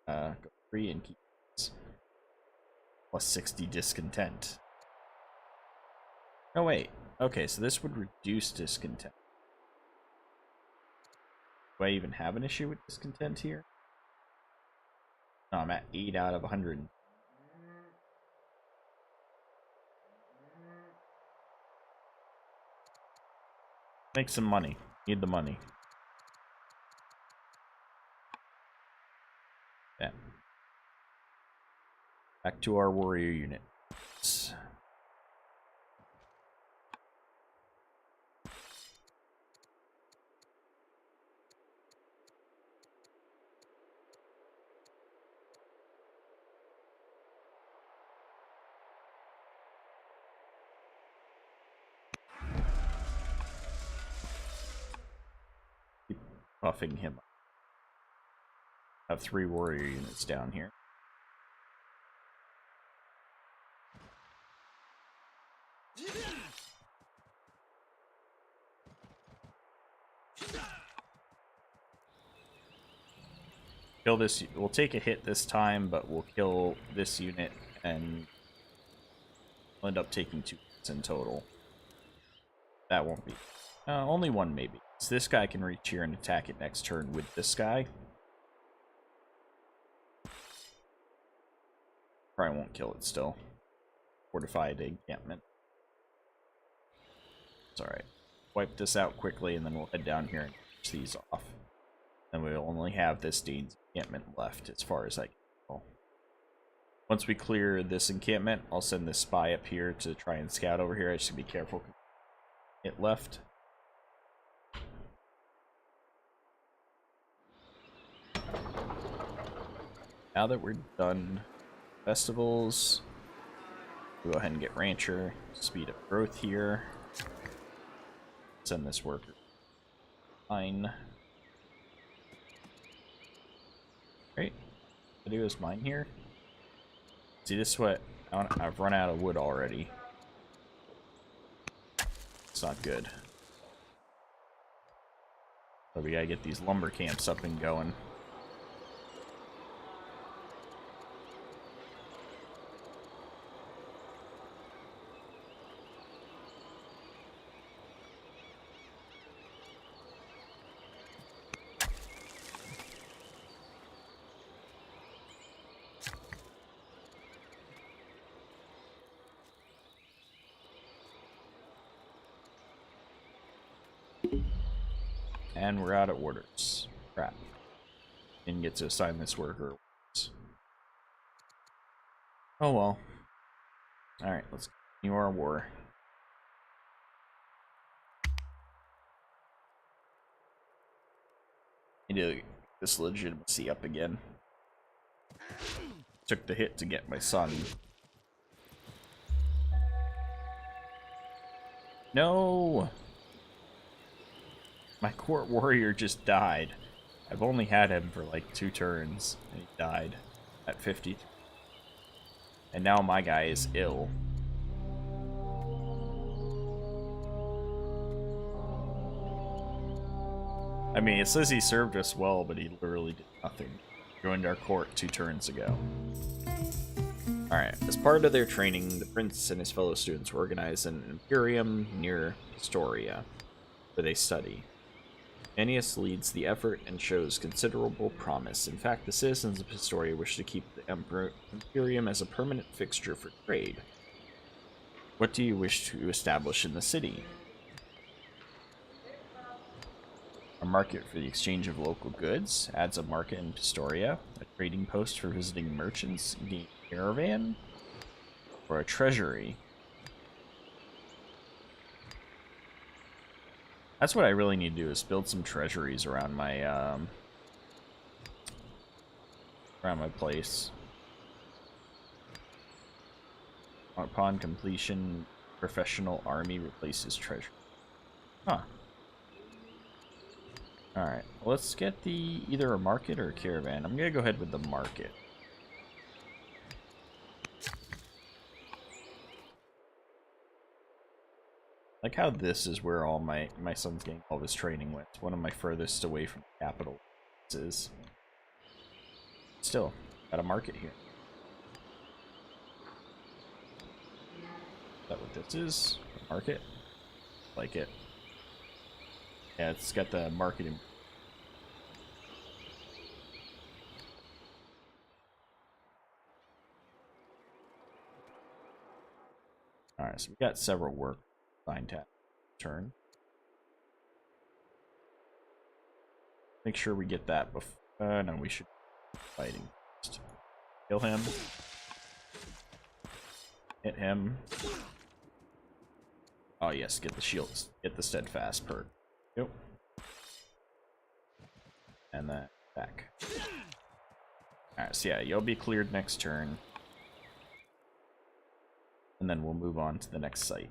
go free and keep this. Plus 60 discontent. No, wait. Okay, so this would reduce discontent. Do I even have an issue with discontent here? No, I'm at 8 out of 100. Make some money. Need the money. Yeah. Back to our warrior unit. Keep buffing him up. I have 3 warrior units down here. Kill this. We'll take a hit this time, but we'll kill this unit, and we'll end up taking 2 hits in total. That won't be. Only 1 maybe. So this guy can reach here and attack it next turn with this guy. Probably won't kill it still. Fortified encampment. It's alright. Wipe this out quickly, and then we'll head down here and finish these off. Then we'll only have this Dane's encampment left as far as I can tell. Once we clear this encampment, I'll send this spy up here to try and scout over here. I just gotta be careful. It left. Now that we're done festivals, we'll go ahead and get Rancher. Speed up growth here. Send this worker. Fine. Great. I do is mine here. See, this is what I've run out of wood already. It's not good. So we gotta get these lumber camps up and going. And we're out of orders. Crap. Didn't get to assign this worker. Oh well. Alright, let's continue our war. Need to get this legitimacy up again. Took the hit to get my son. No! My court warrior just died. I've only had him for like 2 turns, and he died at 50. And now my guy is ill. I mean, it says he served us well, but he literally did nothing. Joined our court 2 turns ago. Alright, as part of their training, the prince and his fellow students were organized in an Imperium near Historia, where they study. Annius leads the effort and shows considerable promise. In fact, the citizens of Historia wish to keep the Imperium as a permanent fixture for trade. What do you wish to establish in the city? A market for the exchange of local goods. Adds a market in Pistoria. A trading post for visiting merchants. Gain caravan. Or a treasury. That's what I really need to do, is build some treasuries around my place. Upon completion, professional army replaces treasure. Huh. Alright, let's get either a market or a caravan. I'm gonna go ahead with the market. Like how this is where all my son's getting all this training with. One of my furthest away from the capital is. Still, got a market here. Is that what this is? A market? Like it. Yeah, it's got the market in. Alright, so we got several work assigned to turn. Make sure we get that before. No, we should be fighting first. Kill him. Hit him. Oh yes, get the shields. Get the steadfast perk. Yep. And then back. Alright, so yeah, you'll be cleared next turn. And then we'll move on to the next site.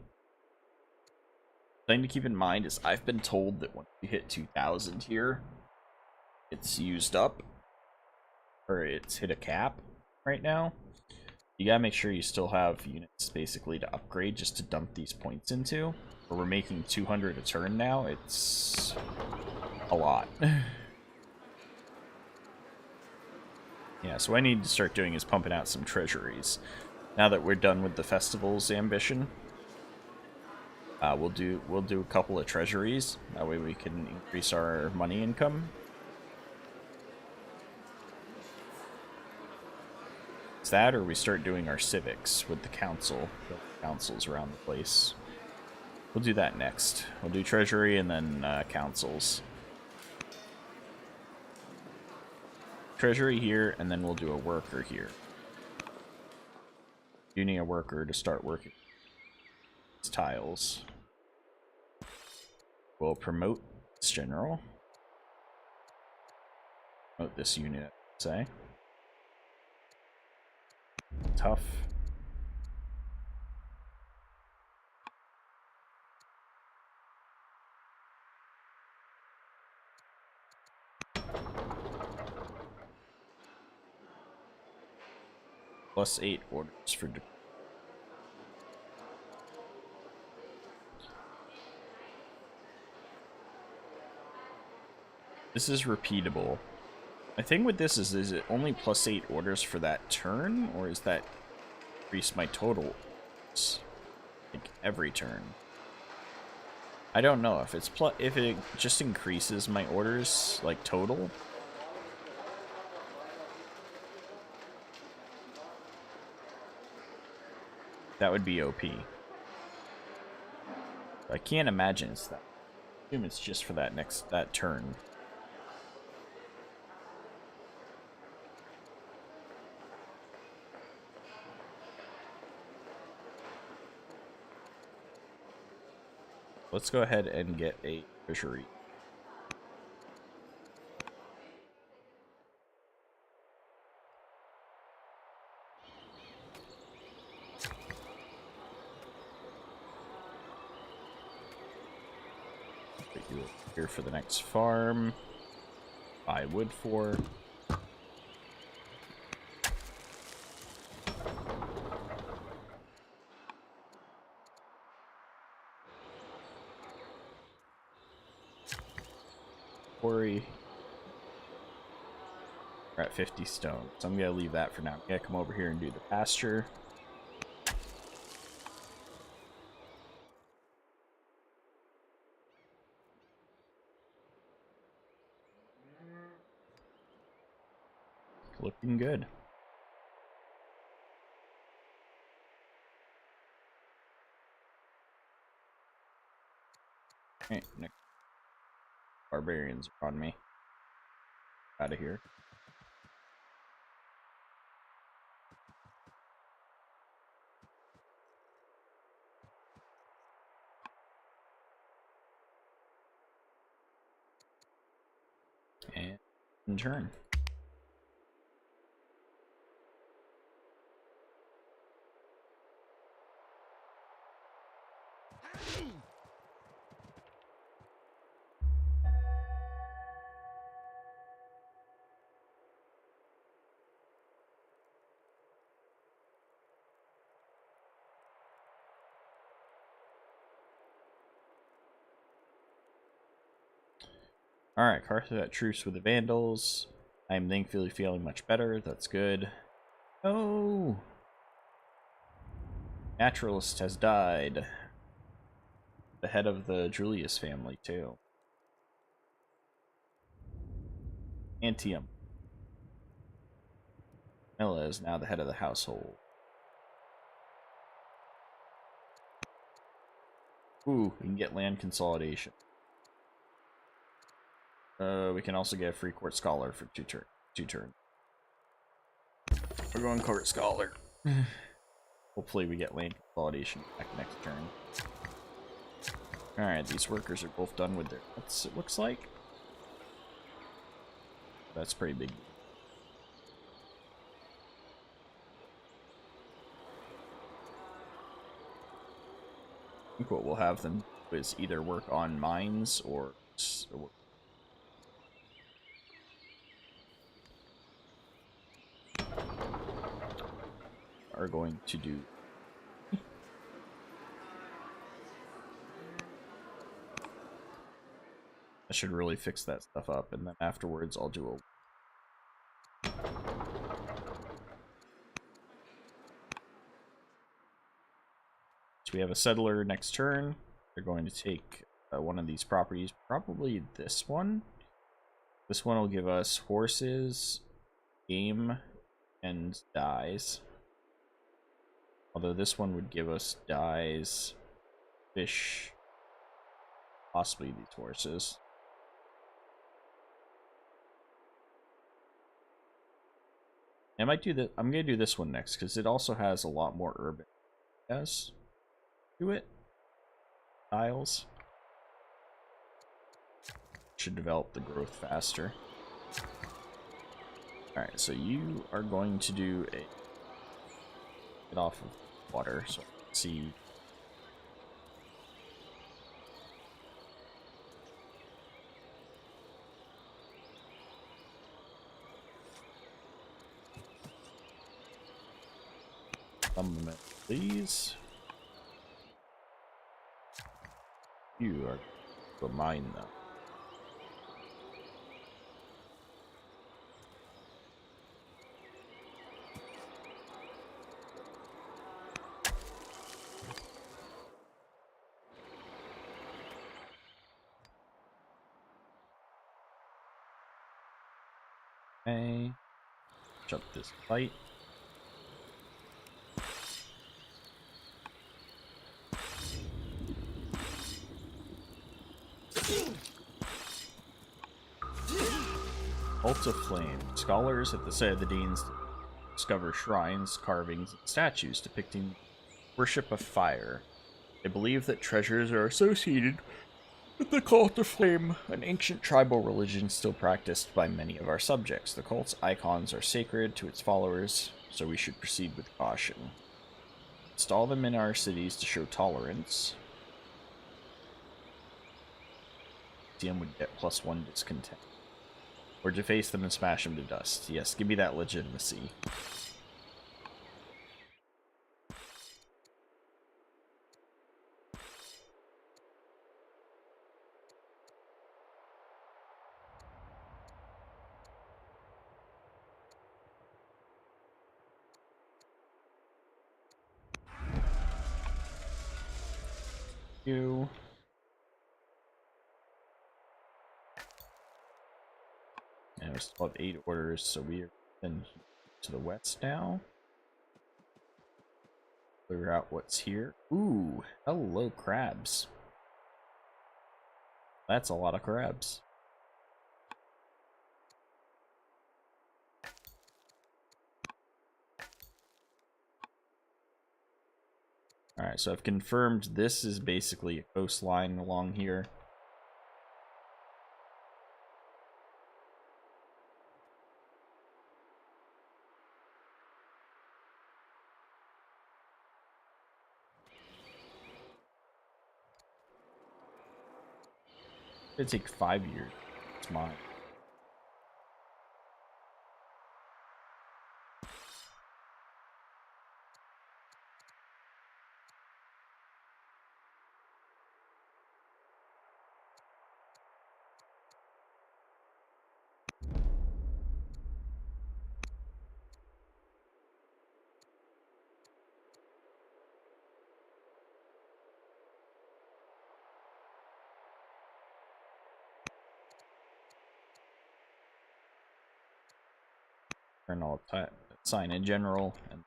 Thing to keep in mind is I've been told that when you hit 2,000 here, it's used up. Or it's hit a cap right now. You gotta make sure you still have units basically to upgrade just to dump these points into. Where we're making 200 a turn now, it's a lot. Yeah, so what I need to start doing is pumping out some treasuries. Now that we're done with the festival's ambition, we'll do a couple of treasuries. That way we can increase our money income. It's that, or we start doing our civics with the council, the councils around the place. We'll do that next. We'll do treasury and then councils. Treasury here, and then we'll do a worker here. You need a worker to start working. It's tiles. We'll promote this general. Promote this unit, I'd say. Tough. +8 orders for. This is repeatable. My thing with this is it only +8 orders for that turn, or is that increase my total like every turn? I don't know if it's if it just increases my orders like total. That would be OP. I can't imagine it's that. I assume it's just for that turn. Let's go ahead and get a treasury. Put you here for the next farm. Buy wood for. Quarry. We're at 50 stone, so I'm gonna leave that for now. I'm gonna come over here and do the pasture. Looking good. Alright, next. Our barbarians are on me. Out of here. And in turn. Alright, Carthage at truce with the Vandals. I am thankfully feeling much better. That's good. Oh! Naturalist has died. The head of the Julius family, too. Antium. Mela is now the head of the household. Ooh, we can get land consolidation. We can also get a free court scholar for two turns. We're going court scholar. Hopefully we get land consolidation back next turn. Alright, these workers are both done with their huts, it looks like. That's pretty big. I think what we'll have them do is either work on mines or are going to do. I should really fix that stuff up, and then afterwards I'll do a. So we have a settler next turn. They're going to take one of these properties, probably this one. This one will give us horses, game, and dyes. Although this one would give us dyes, fish, possibly these horses. I might do that. I'm gonna do this one next because it also has a lot more urban. Yes, do it. Tiles should develop the growth faster. All right, so you are going to do a get off of water. So let's see. Moment, please. You are the mine though. Okay. Jump this fight. Cult of Flame. Scholars at the site of the Deans discover shrines, carvings, and statues depicting worship of fire. They believe that treasures are associated with the Cult of Flame, an ancient tribal religion still practiced by many of our subjects. The cult's icons are sacred to its followers, so we should proceed with caution. Install them in our cities to show tolerance. DM would get +1 discontent. Or deface them and smash them to dust. Yes, give me that legitimacy. You. And we still have 8 orders, so we are then to the west now. Figure out what's here. Ooh, hello crabs. That's a lot of crabs. Alright, so I've confirmed this is basically a coastline along here. It'd take 5 years. It's mine. Turn all sign in general. And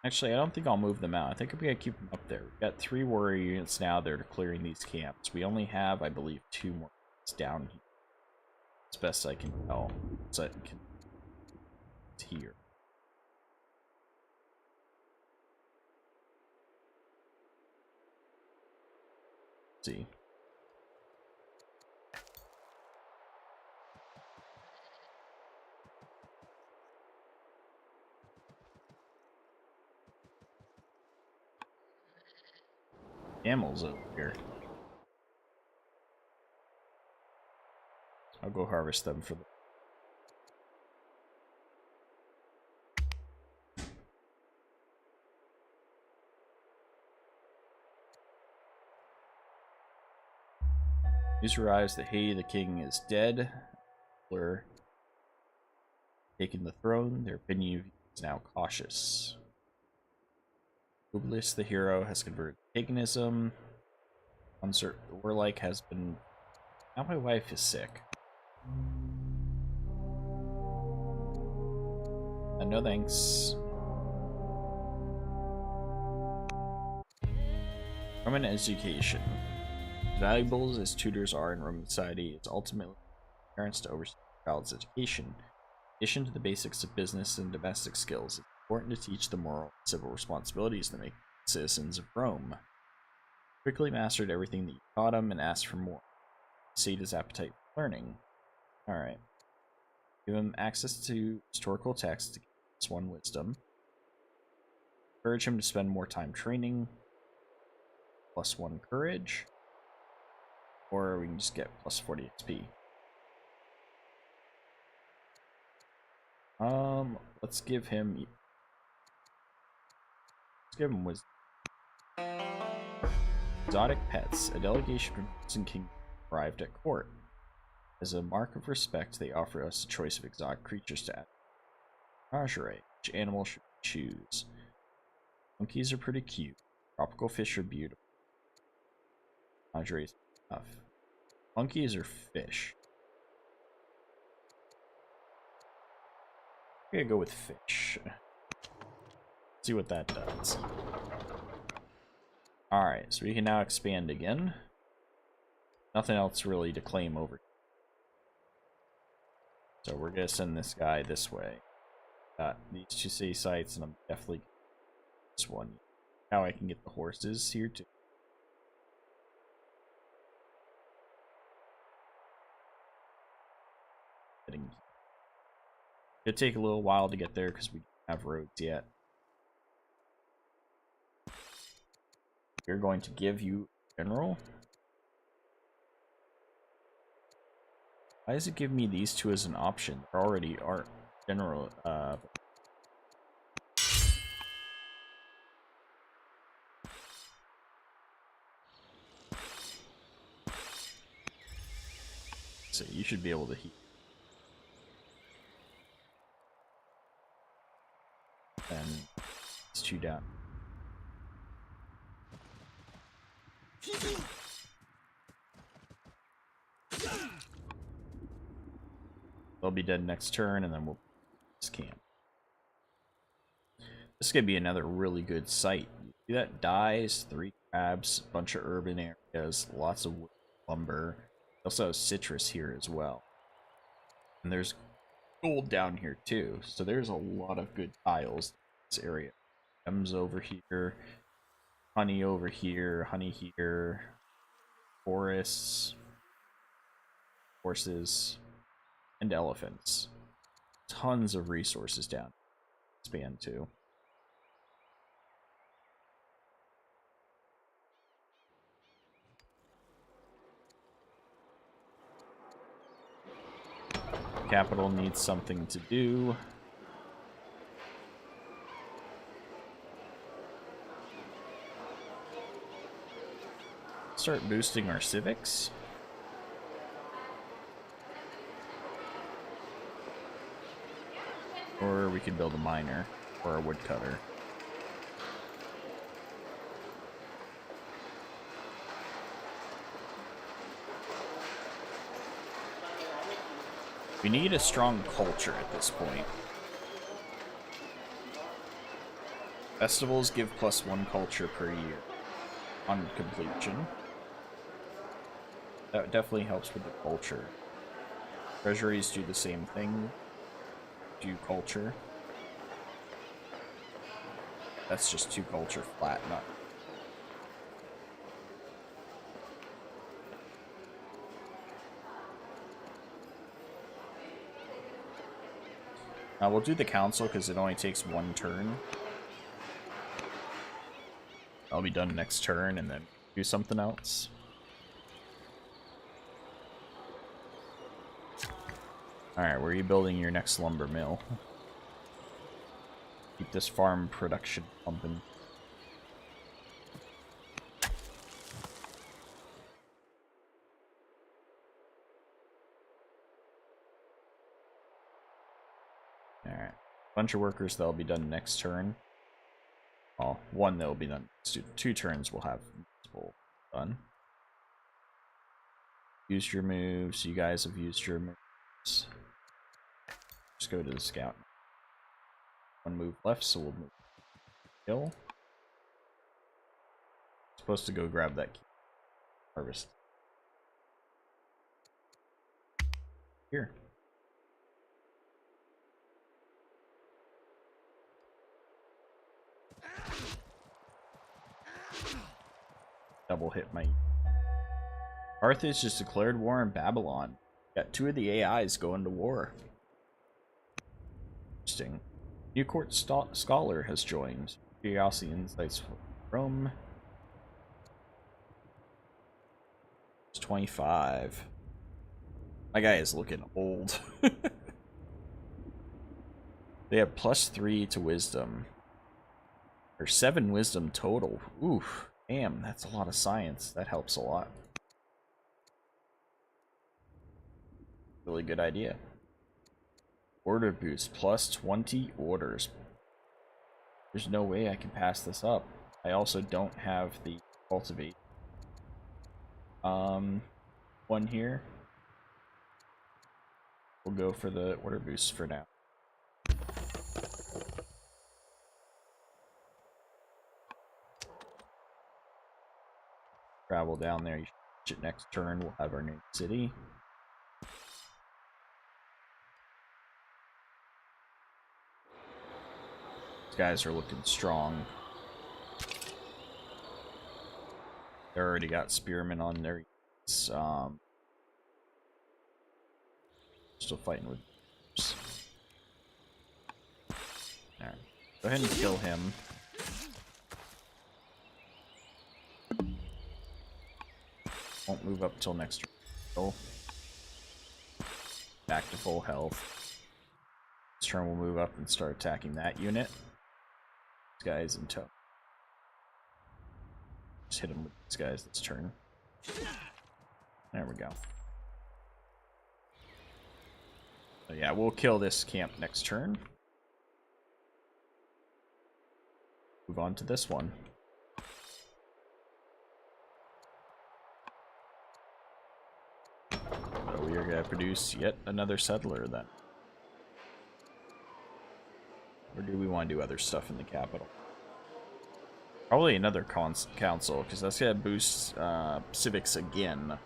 actually, I don't think I'll move them out. I think I'm gonna keep them up there. We've got 3 warrior units now that are clearing these camps. We only have, I believe, 2 more down here. As best I can tell. So I can here. Let's see. Camels over here. I'll go harvest them for the... News arrives that hey, the king is dead. We're taking the throne. Their opinion is now cautious. Publius the hero has converted to paganism. Unsert the warlike has been... Now my wife is sick. No thanks. Roman education. As valuable as tutors are in Roman society, it's ultimately parents to oversee their child's education. In addition to the basics of business and domestic skills, it's important to teach the moral and civil responsibilities that make citizens of Rome. Quickly mastered everything that you taught him and asked for more. Sate his appetite for learning. Alright. Give him access to historical texts to get +1 wisdom. Encourage him to spend more time training. +1 courage. Or we can just get +40 XP. Let's give him wisdom. Exotic pets. A delegation from Persian King arrived at court. As a mark of respect, they offer us a choice of exotic creatures to add. Menagerie. Which animal should we choose? Monkeys are pretty cute. Tropical fish are beautiful. Menagerie is tough. Monkeys are fish. I'm gonna go with fish. See what that does. Alright, so we can now expand again. Nothing else really to claim over. So we're gonna send this guy this way. Got these 2 city sites, and I'm definitely this one. Now I can get the horses here too. It'll take a little while to get there because we don't have roads yet. We're going to give you general. Why does it give me these 2 as an option? There already are general. So you should be able to heat. And it's 2 down. They'll be dead next turn, and then we'll this camp. This is gonna be another really good site. See that? Dyes, 3 crabs, a bunch of urban areas, lots of wood, lumber. Also has citrus here as well. And there's gold down here too, so there's a lot of good tiles in this area. Gems over here. Honey over here. Honey here. Forests. Horses. And elephants. Tons of resources down. Expand to. Capital needs something to do. Start boosting our civics. Or we could build a miner or a woodcutter. We need a strong culture at this point. Festivals give +1 culture per year on completion. That definitely helps with the culture. Treasuries do the same thing. Do culture. That's just 2 culture flat, not. We'll do the council because it only takes 1 turn. I'll be done next turn and then do something else. Alright, where are you building your next lumber mill? Keep this farm production pumping. Alright. Bunch of workers that'll be done next turn. Well, 1 that'll be done. 2 turns we'll have multiple done. Use your moves. You guys have used your moves. Just go to the scout. 1 move left, so we'll move. Kill. Supposed to go grab that key. Harvest. Here. Double hit my. Carthage just declared war on Babylon. Got 2 of the AIs going to war. Interesting. New court scholar has joined. Curiosity insights from. It's 25. My guy is looking old. They have +3 to wisdom. There's 7 wisdom total. Oof. Damn, that's a lot of science. That helps a lot. Really good idea. Order boost, +20 orders. There's no way I can pass this up. I also don't have the cultivate. 1 here. We'll go for the order boost for now. Travel down there. Next turn, we'll have our new city. These guys are looking strong. They already got spearmen on their. Still fighting with. Alright. Go ahead and kill him. Won't move up till next turn. Back to full health. This turn we'll move up and start attacking that unit. This guy's in tow. Just hit him with these guys this turn. There we go. So yeah, we'll kill this camp next turn. Move on to this one. So we are going to produce yet another settler then. Or do we want to do other stuff in the capital? Probably another council, because that's going to boost civics again.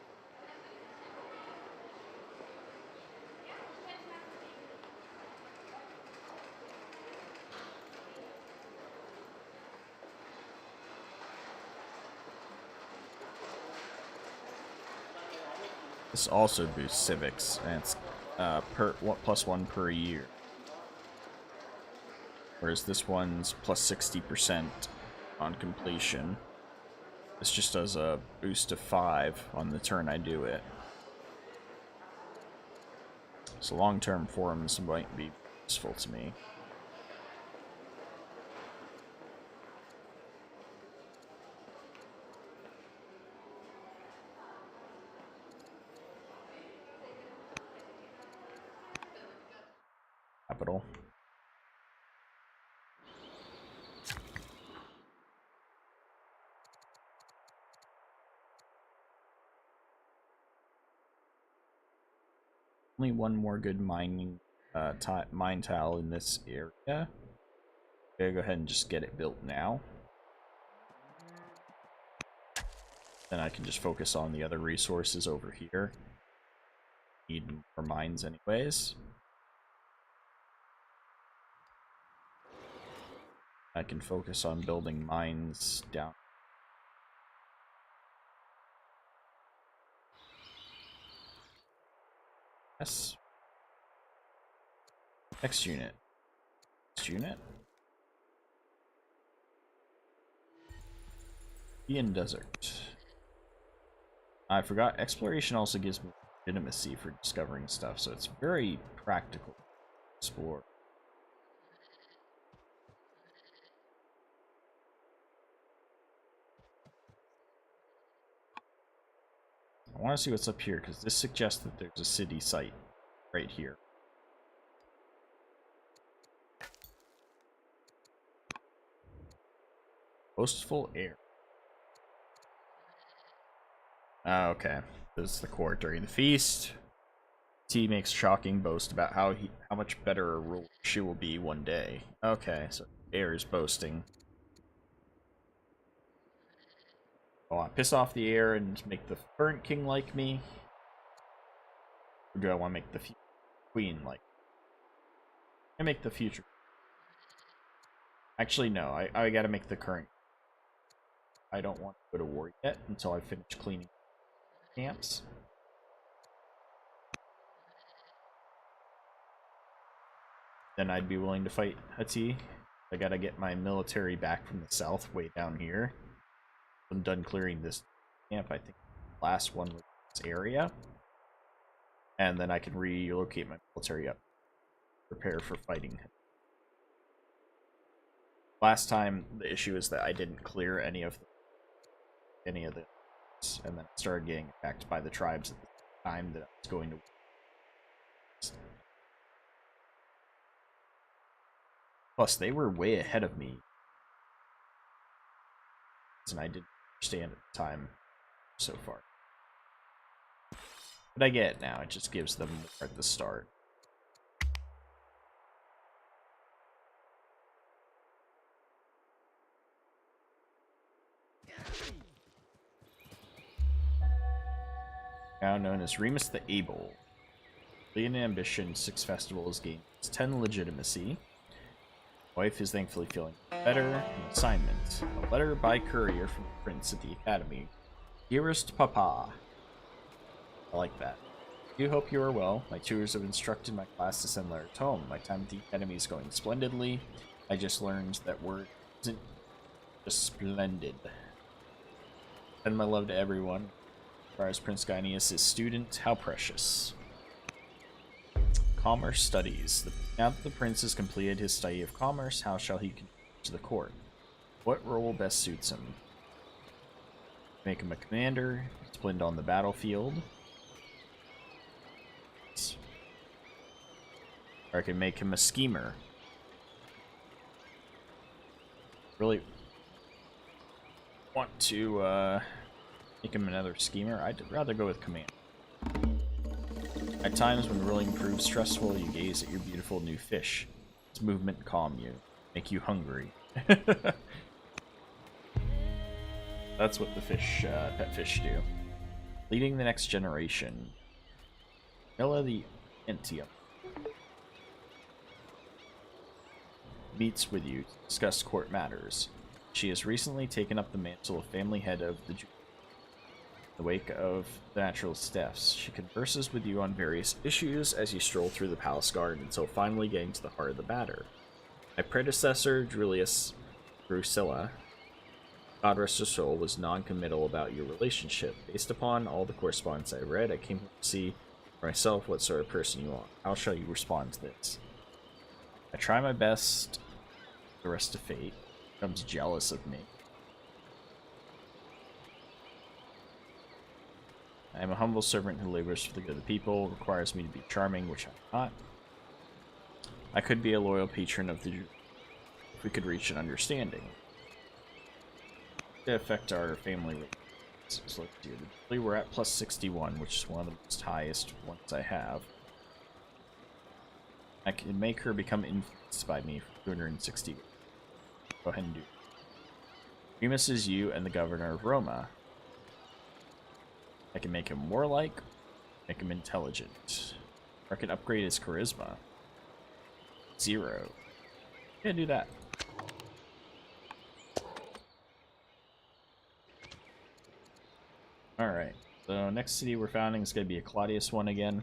This also boosts civics, and it's +1 per year. Whereas this one's plus 60% on completion. This just does a boost of 5 on the turn I do it. So long-term forums might be useful to me. Capital. Only one more good mining mine tile in this area. Okay, go ahead and just get it built now. Then I can just focus on the other resources over here. Need more mines anyways. I can focus on building mines down. Yes. Next unit. Next unit. Ian Desert. I forgot, exploration also gives me legitimacy for discovering stuff, so it's very practical to explore. I want to see what's up here, because this suggests that there's a city site right here. Boastful air. Okay. This is the court during the feast. T makes shocking boast about how much better a ruler she will be one day. Okay, so air is boasting. Oh, I piss off the air and make the current king like me? Or do I want to make the queen like me? I make the future. Actually, no. I gotta make the current. I don't want to go to war yet until I finish cleaning camps. Then I'd be willing to fight Hati. I gotta get my military back from the south way down here. I'm done clearing this camp. I think the last one was this area. And then I can relocate my military up. Prepare for fighting. Last time, the issue is that I didn't clear any of this, and then I started getting attacked by the tribes at the time that I was going to. Plus, they were way ahead of me, and I didn't understand at the time so far. But I get it now. It just gives them more at the start. Now known as Remus the Able. Lead ambition, 6 festivals gains 10 legitimacy. Wife is thankfully feeling better. An assignment. A letter by courier from the prince at the academy. Dearest Papa. I like that. I do hope you are well. My tutors have instructed my class to send letters home. My time at the academy is going splendidly. I just learned that word isn't just splendid. Send my love to everyone. As far as Prince Gyneas is student, how precious. Commerce studies. Now that the prince has completed his study of commerce, how shall he contribute to the court? What role best suits him? Make him a commander, splendid on the battlefield. Or I can make him a schemer. Really want to make him another schemer. I'd rather go with command. At times when rolling proves stressful, you gaze at your beautiful new fish. Its movement calm you, make you hungry. That's what the fish, pet fish do. Leading the next generation. Milla the Entium meets with you to discuss court matters. She has recently taken up the mantle of family head of the the wake of the natural steps. She converses with you on various issues as you stroll through the palace garden until finally getting to the heart of the matter. My predecessor, Julius Drusilla, God rest her soul, was non-committal about your relationship. Based upon all the correspondence I read, I came here to see for myself what sort of person you are. How shall you respond to this? I try my best. The rest of fate becomes jealous of me. I am a humble servant who labors for the good of the people, requires me to be charming, which I'm not. I could be a loyal patron of the if we could reach an understanding. To affect our family rates. So let's see. We're at plus 61, which is one of the most highest ones I have. I can make her become influenced by me for 260. Go ahead and do it. Remus is you and the governor of Roma. I can make him warlike, make him intelligent. Or I can upgrade his charisma. 0. Yeah, do that. Alright, so next city we're founding is going to be a Claudius one again.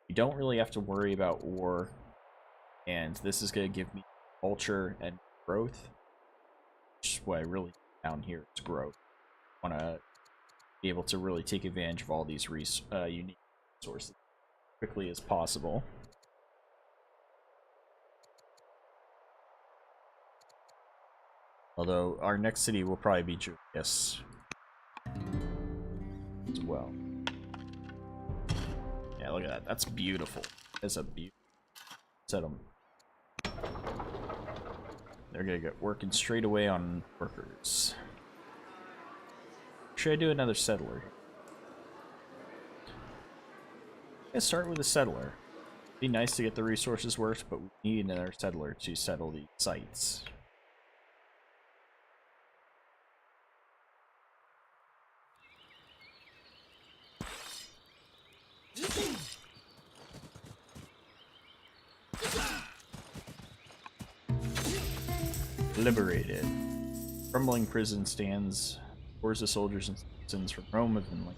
You don't really have to worry about war, and this is going to give me culture and growth, which is what I really down here is growth. I want to be able to really take advantage of all these unique resources as quickly as possible. Although our next city will probably be Julius as well. Yeah, look at that. That's beautiful. That's a beautiful settlement. They're gonna get working straight away on workers. Should I do another settler? Let's start with a settler. Be nice to get the resources worked, but we need another settler to settle the sites. Liberated. Crumbling prison stands. Pours the soldiers and citizens from Rome have been like.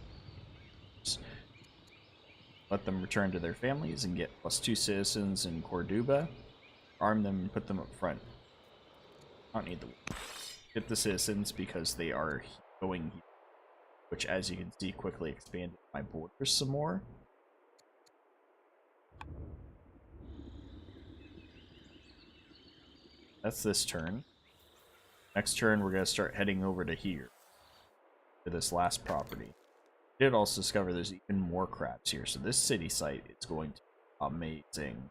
Let them return to their families and get +2 citizens in Corduba. Arm them and put them up front. I don't need the get the citizens because they are going here, which, as you can see, quickly expanded my borders some more. That's this turn. Next turn, we're going to start heading over to here, to this last property. I did also discover there's even more crabs here, so this city site is going to be amazing.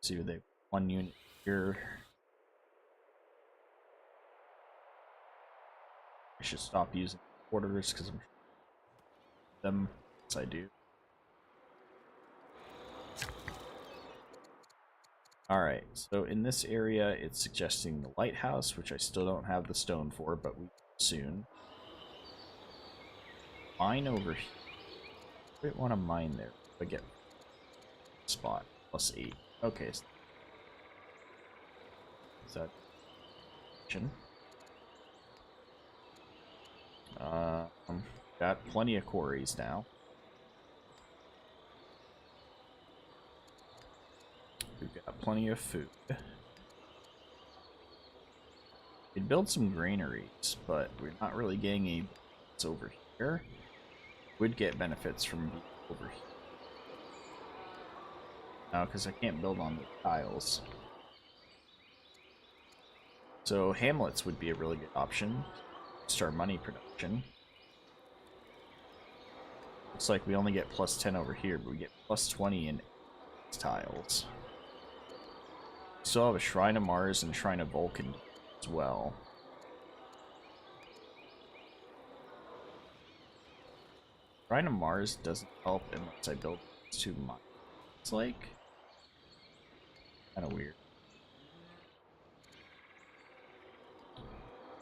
See, they have 1 unit here. I should stop using quarters because I'm them. Yes, I do. Alright, so in this area, it's suggesting the lighthouse, which I still don't have the stone for, but we will soon. Mine over here. I don't want to mine there. If I get spot +8. Okay. So is that got plenty of quarries now. We've got plenty of food. We'd build some granaries, but we're not really getting any benefits over here. We'd get benefits from being over here. No, because I can't build on the tiles. So hamlets would be a really good option. Start money production. Looks like we only get +10 over here, but we get +20 in tiles. Still have a Shrine of Mars and Shrine of Vulcan as well. Shrine of Mars doesn't help unless I build 2 mines. It's like kind of weird.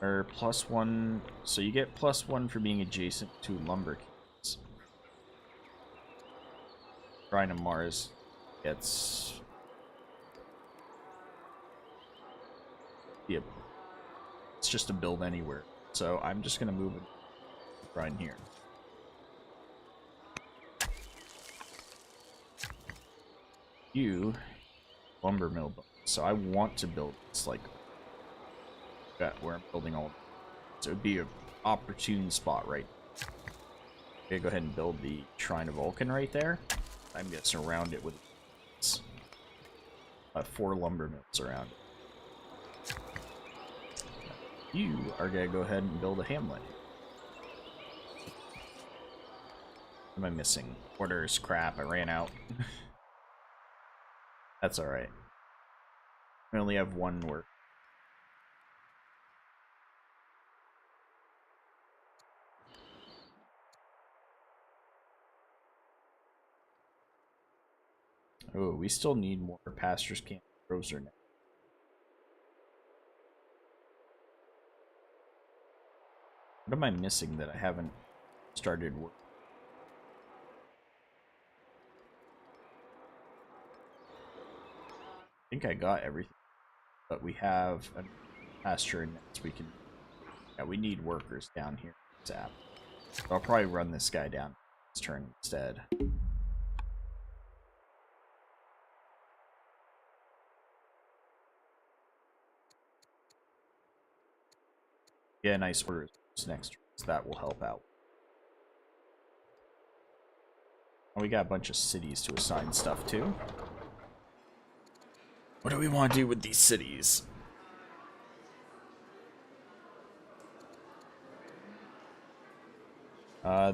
Or +1, so you get +1 for being adjacent to lumber camps. Shrine of Mars gets... Yep. It's just a build anywhere. So I'm just going to move it right here. You, lumber mill. So I want to build this like that where I'm building all. So it would be an opportune spot right. Okay, go ahead and build the Shrine of Vulcan right there. I'm going to surround it with 4 lumber mills around it. You are going to go ahead and build a hamlet. What am I missing? Orders, crap, I ran out. That's alright. I only have 1 work. Oh, we still need more pastures camp Roser now. What am I missing that I haven't started work? I think I got everything, but we have a pasture next we can. Yeah, we need workers down here. Zap. So I'll probably run this guy down this turn instead. Yeah, nice orders next turn, so that will help out. And we got a bunch of cities to assign stuff to. What do we want to do with these cities?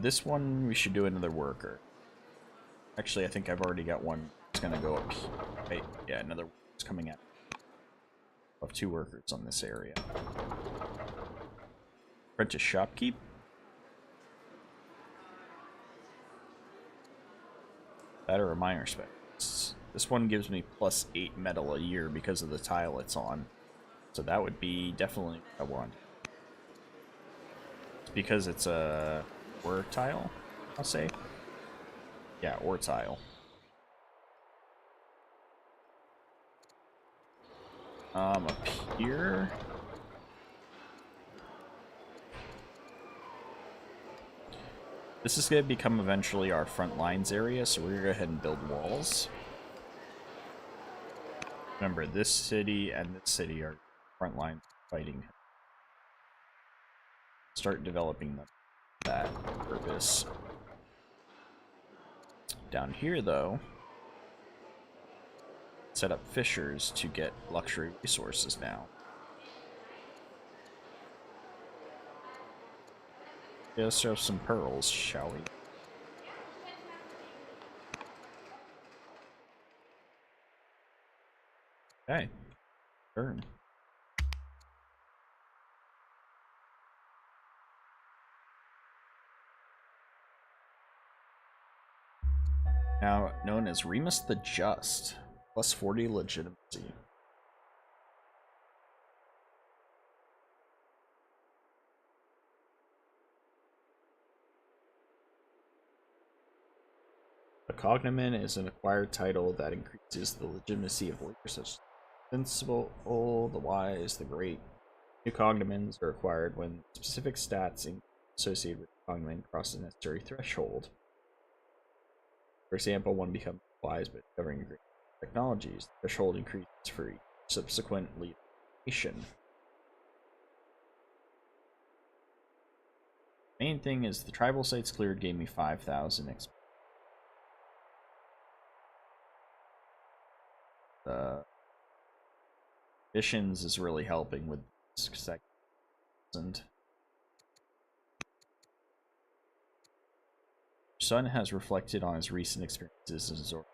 This one, we should do another worker. Actually, I think I've already got one. It's gonna go up here. Wait, yeah, another worker's coming out. I'll have 2 workers on this area. Apprentice shopkeep. That or a minor spec. This one gives me +8 metal a year because of the tile it's on. So that would be definitely what I want. It's because it's a ore tile, I'll say. Yeah, ore tile. Up here. This is going to become eventually our front lines area, so we're going to go ahead and build walls. Remember, this city and this city are front line fighting. Start developing them for that purpose. Down here, though, set up fishers to get luxury resources now. Yeah, let's throw some pearls, shall we? Okay. Turn. Now known as Remus the Just, +40 legitimacy. A cognomen is an acquired title that increases the legitimacy of leaders such as the Invincible, the Wise, the Great. New cognomens are acquired when specific stats associated with the cognomen cross the necessary threshold. For example, one becomes wise but covering great technologies. The threshold increases for each subsequent leadership. Main thing is the tribal sites cleared gave me 5,000 XP. The missions is really helping with this because that doesn't. Son has reflected on his recent experiences and absorbed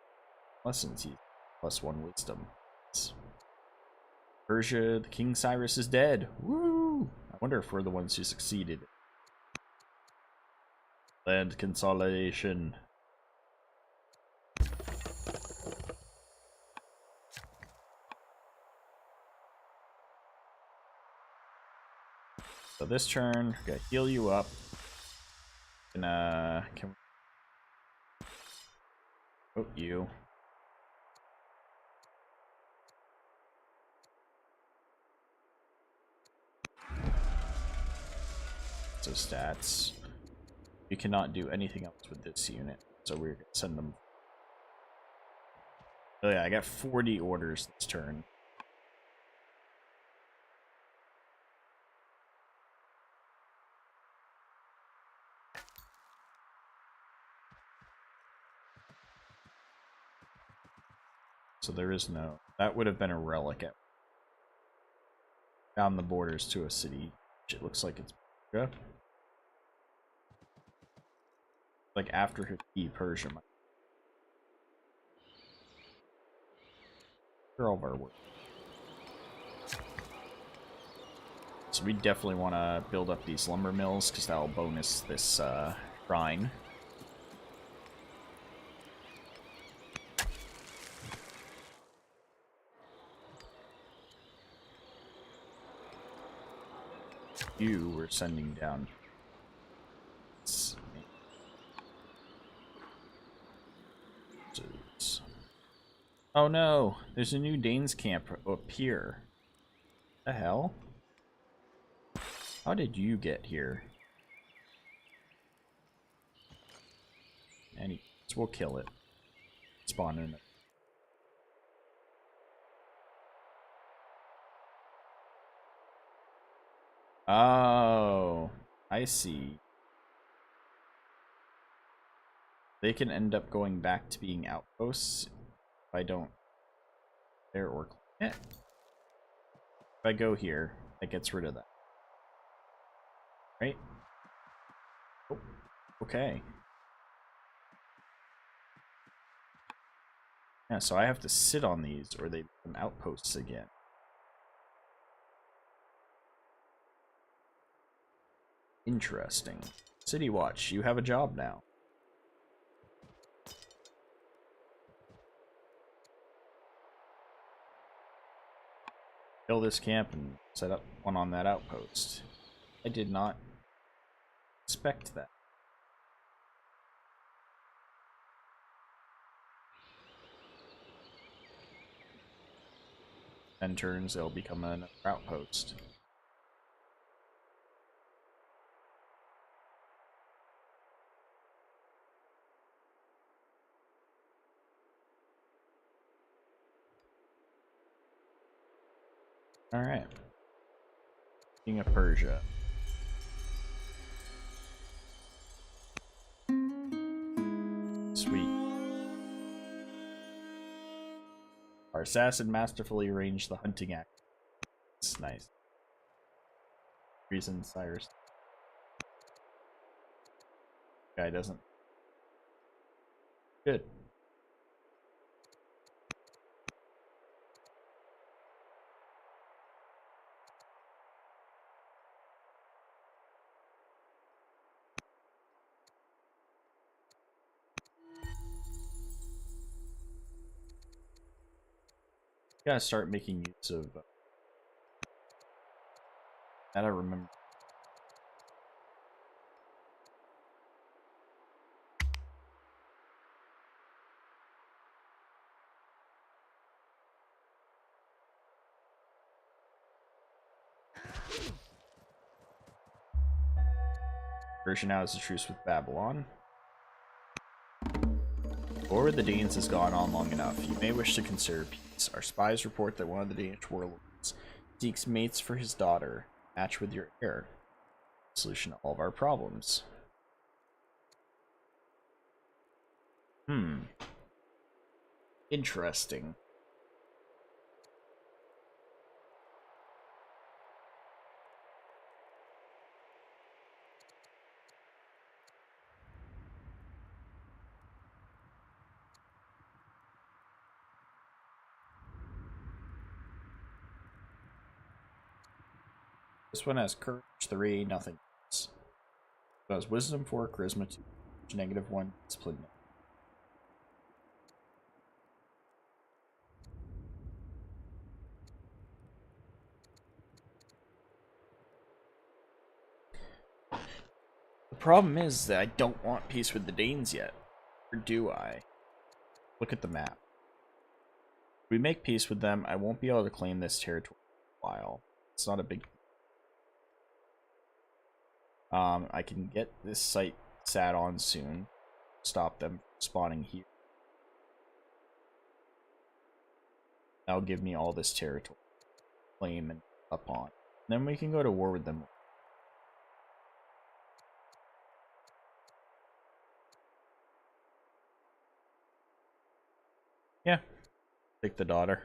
lessons. He +1 wisdom. Persia, the King Cyrus is dead. Woo! I wonder if we're the ones who succeeded. Land consolidation. So this turn, we're gonna heal you up. And can we... Oh, you. So stats. You cannot do anything else with this unit, so we're gonna send them. Oh yeah, I got 40 orders this turn. So there is no... That would have been a relic at down the borders to a city, which it looks like it's Persia. Like after Persia. For all of our work. So we definitely want to build up these lumber mills, because that'll bonus this shrine. You were sending down. Oh no, there's a new Danes camp up here. The hell? How did you get here? Anyways, we'll kill it. Spawn in it. Oh, I see. They can end up going back to being outposts if I don't there or clean it. If I go here, that gets rid of that. Right? Oh, okay. Yeah, so I have to sit on these or they become outposts again. Interesting. City Watch, you have a job now. Kill this camp and set up one on that outpost. I did not expect that. Then turns, they'll become an outpost. Alright. King of Persia. Sweet. Our assassin masterfully arranged the hunting act. It's nice. Reason Cyrus. Guy doesn't. Good. Gotta start making use of that. I remember. Persia now has a truce with Babylon. War with the Danes has gone on long enough. You may wish to consider peace. Our spies report that one of the Danish warlords seeks mates for his daughter. Match with your heir. Solution to all of our problems. Interesting. This one has courage 3, nothing else. It has wisdom 4, charisma 2, -1, discipline. The problem is that I don't want peace with the Danes yet. Or do I? look at the map. If we make peace with them, I won't be able to claim this territory for a while. It's not a big... I can get this site sat on soon. Stop them from spawning here. That'll give me all this territory to claim and up on. Then we can go to war with them. Yeah. Take the daughter.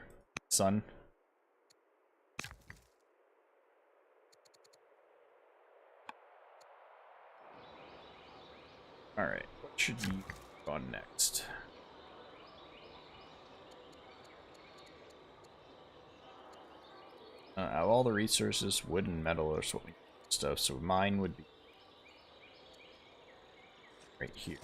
Son. Alright. What should you go on next? Out of all the resources, wood and metal are what we stuff, so mine would be right here.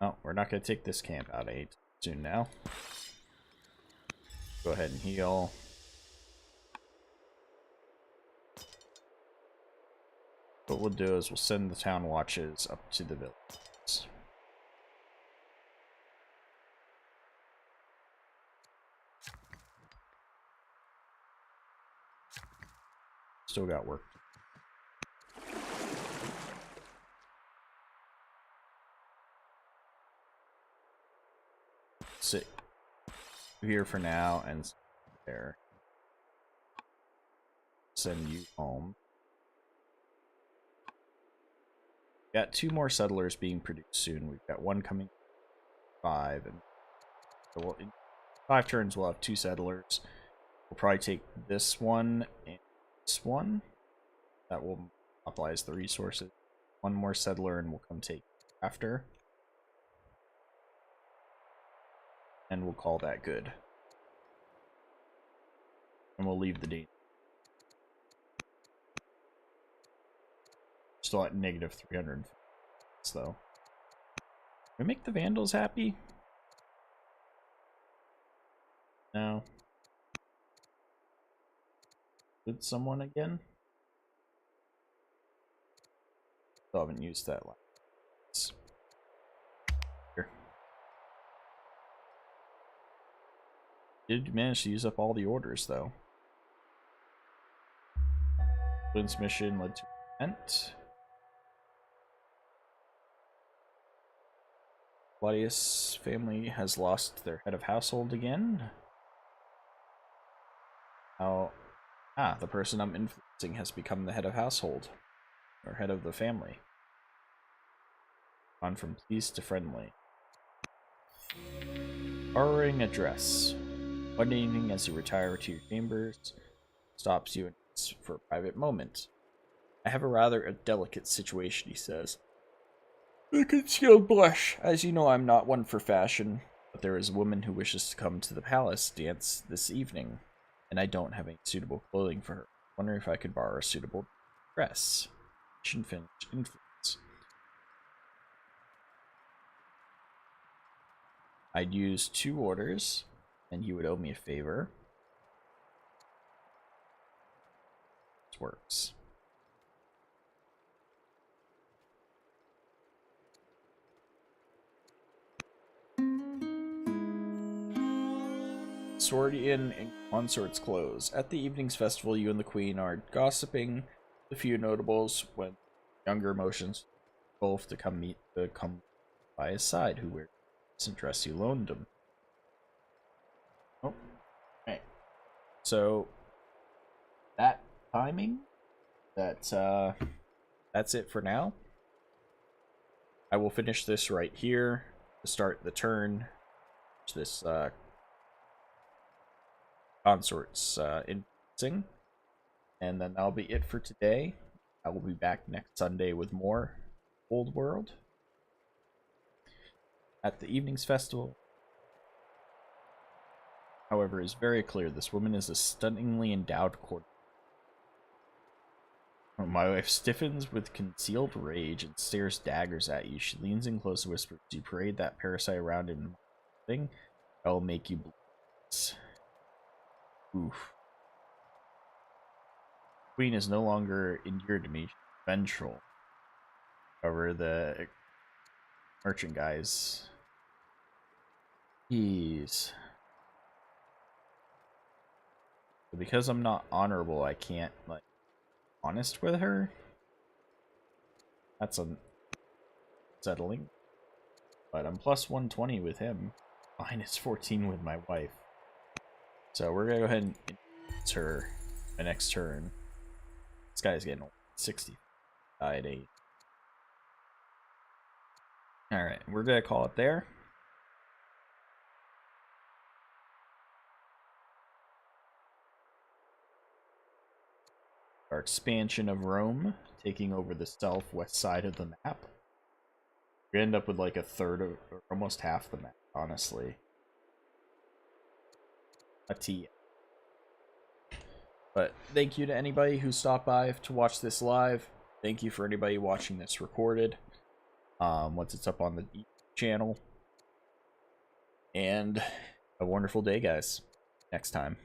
Oh, we're not going to take this camp out soon now. Go ahead and heal. What we'll do is we'll send the town watches up to the villages. Still got work. Sit here for now and there. Send you home. Got 2 more settlers being produced soon. We've got one coming 5, and so in 5 turns we'll have 2 settlers. We'll probably take this one and this one. That will monopolize the resources. 1 more settler and we'll come take after. And we'll call that good. And we'll leave the date. Still at negative 300 though. Can we make the Vandals happy? No. Did someone again? Still haven't used that last. Here. Did manage to use up all the orders though. Lynn's mission led to an event. Claudius' family has lost their head of household again. The person I'm influencing has become the head of household, or head of the family. Gone from pleased to friendly. Borrowing a dress. One evening, as you retire to your chambers, stops you and asks for a private moment. I have a rather delicate situation, he says. A concealed blush. As you know, I'm not one for fashion, but there is a woman who wishes to come to the palace dance this evening, and I don't have any suitable clothing for her. I wonder if I could borrow a suitable dress. Influence. I'd use 2 orders, and you would owe me a favor. This works. Swordian and consorts close. At the evening's festival, you and the queen are gossiping with a few notables when younger motions both to come by his side, who wears the dress you loaned him. Oh, okay. So that timing, that's it for now. I will finish this right here to start the turn. This consorts influencing, and then that'll be it for today. I will be back next Sunday with more Old World. At the evening's festival, however, is very clear this woman is a stunningly endowed court. My wife stiffens with concealed rage and stares daggers at you. She leans in close and whispers, "You parade that parasite around in thing. I'll make you bleed. Oof. Queen is no longer endeared to me. She's vengeful. However, the merchant guys. Jeez. Because I'm not honorable, I can't, like, honest with her. That's unsettling. But I'm plus 120 with him. Minus 14 with my wife. So we're gonna go ahead and introduce her my next turn. This guy's getting 60. Died 8. Alright, we're gonna call it there. Our expansion of Rome, taking over the southwest side of the map. We end up with like a third of, or almost half the map, honestly. A T. But thank you to anybody who stopped by to watch this live. Thank you for anybody watching this recorded. Once it's up on the channel. And a wonderful day, guys. Next time.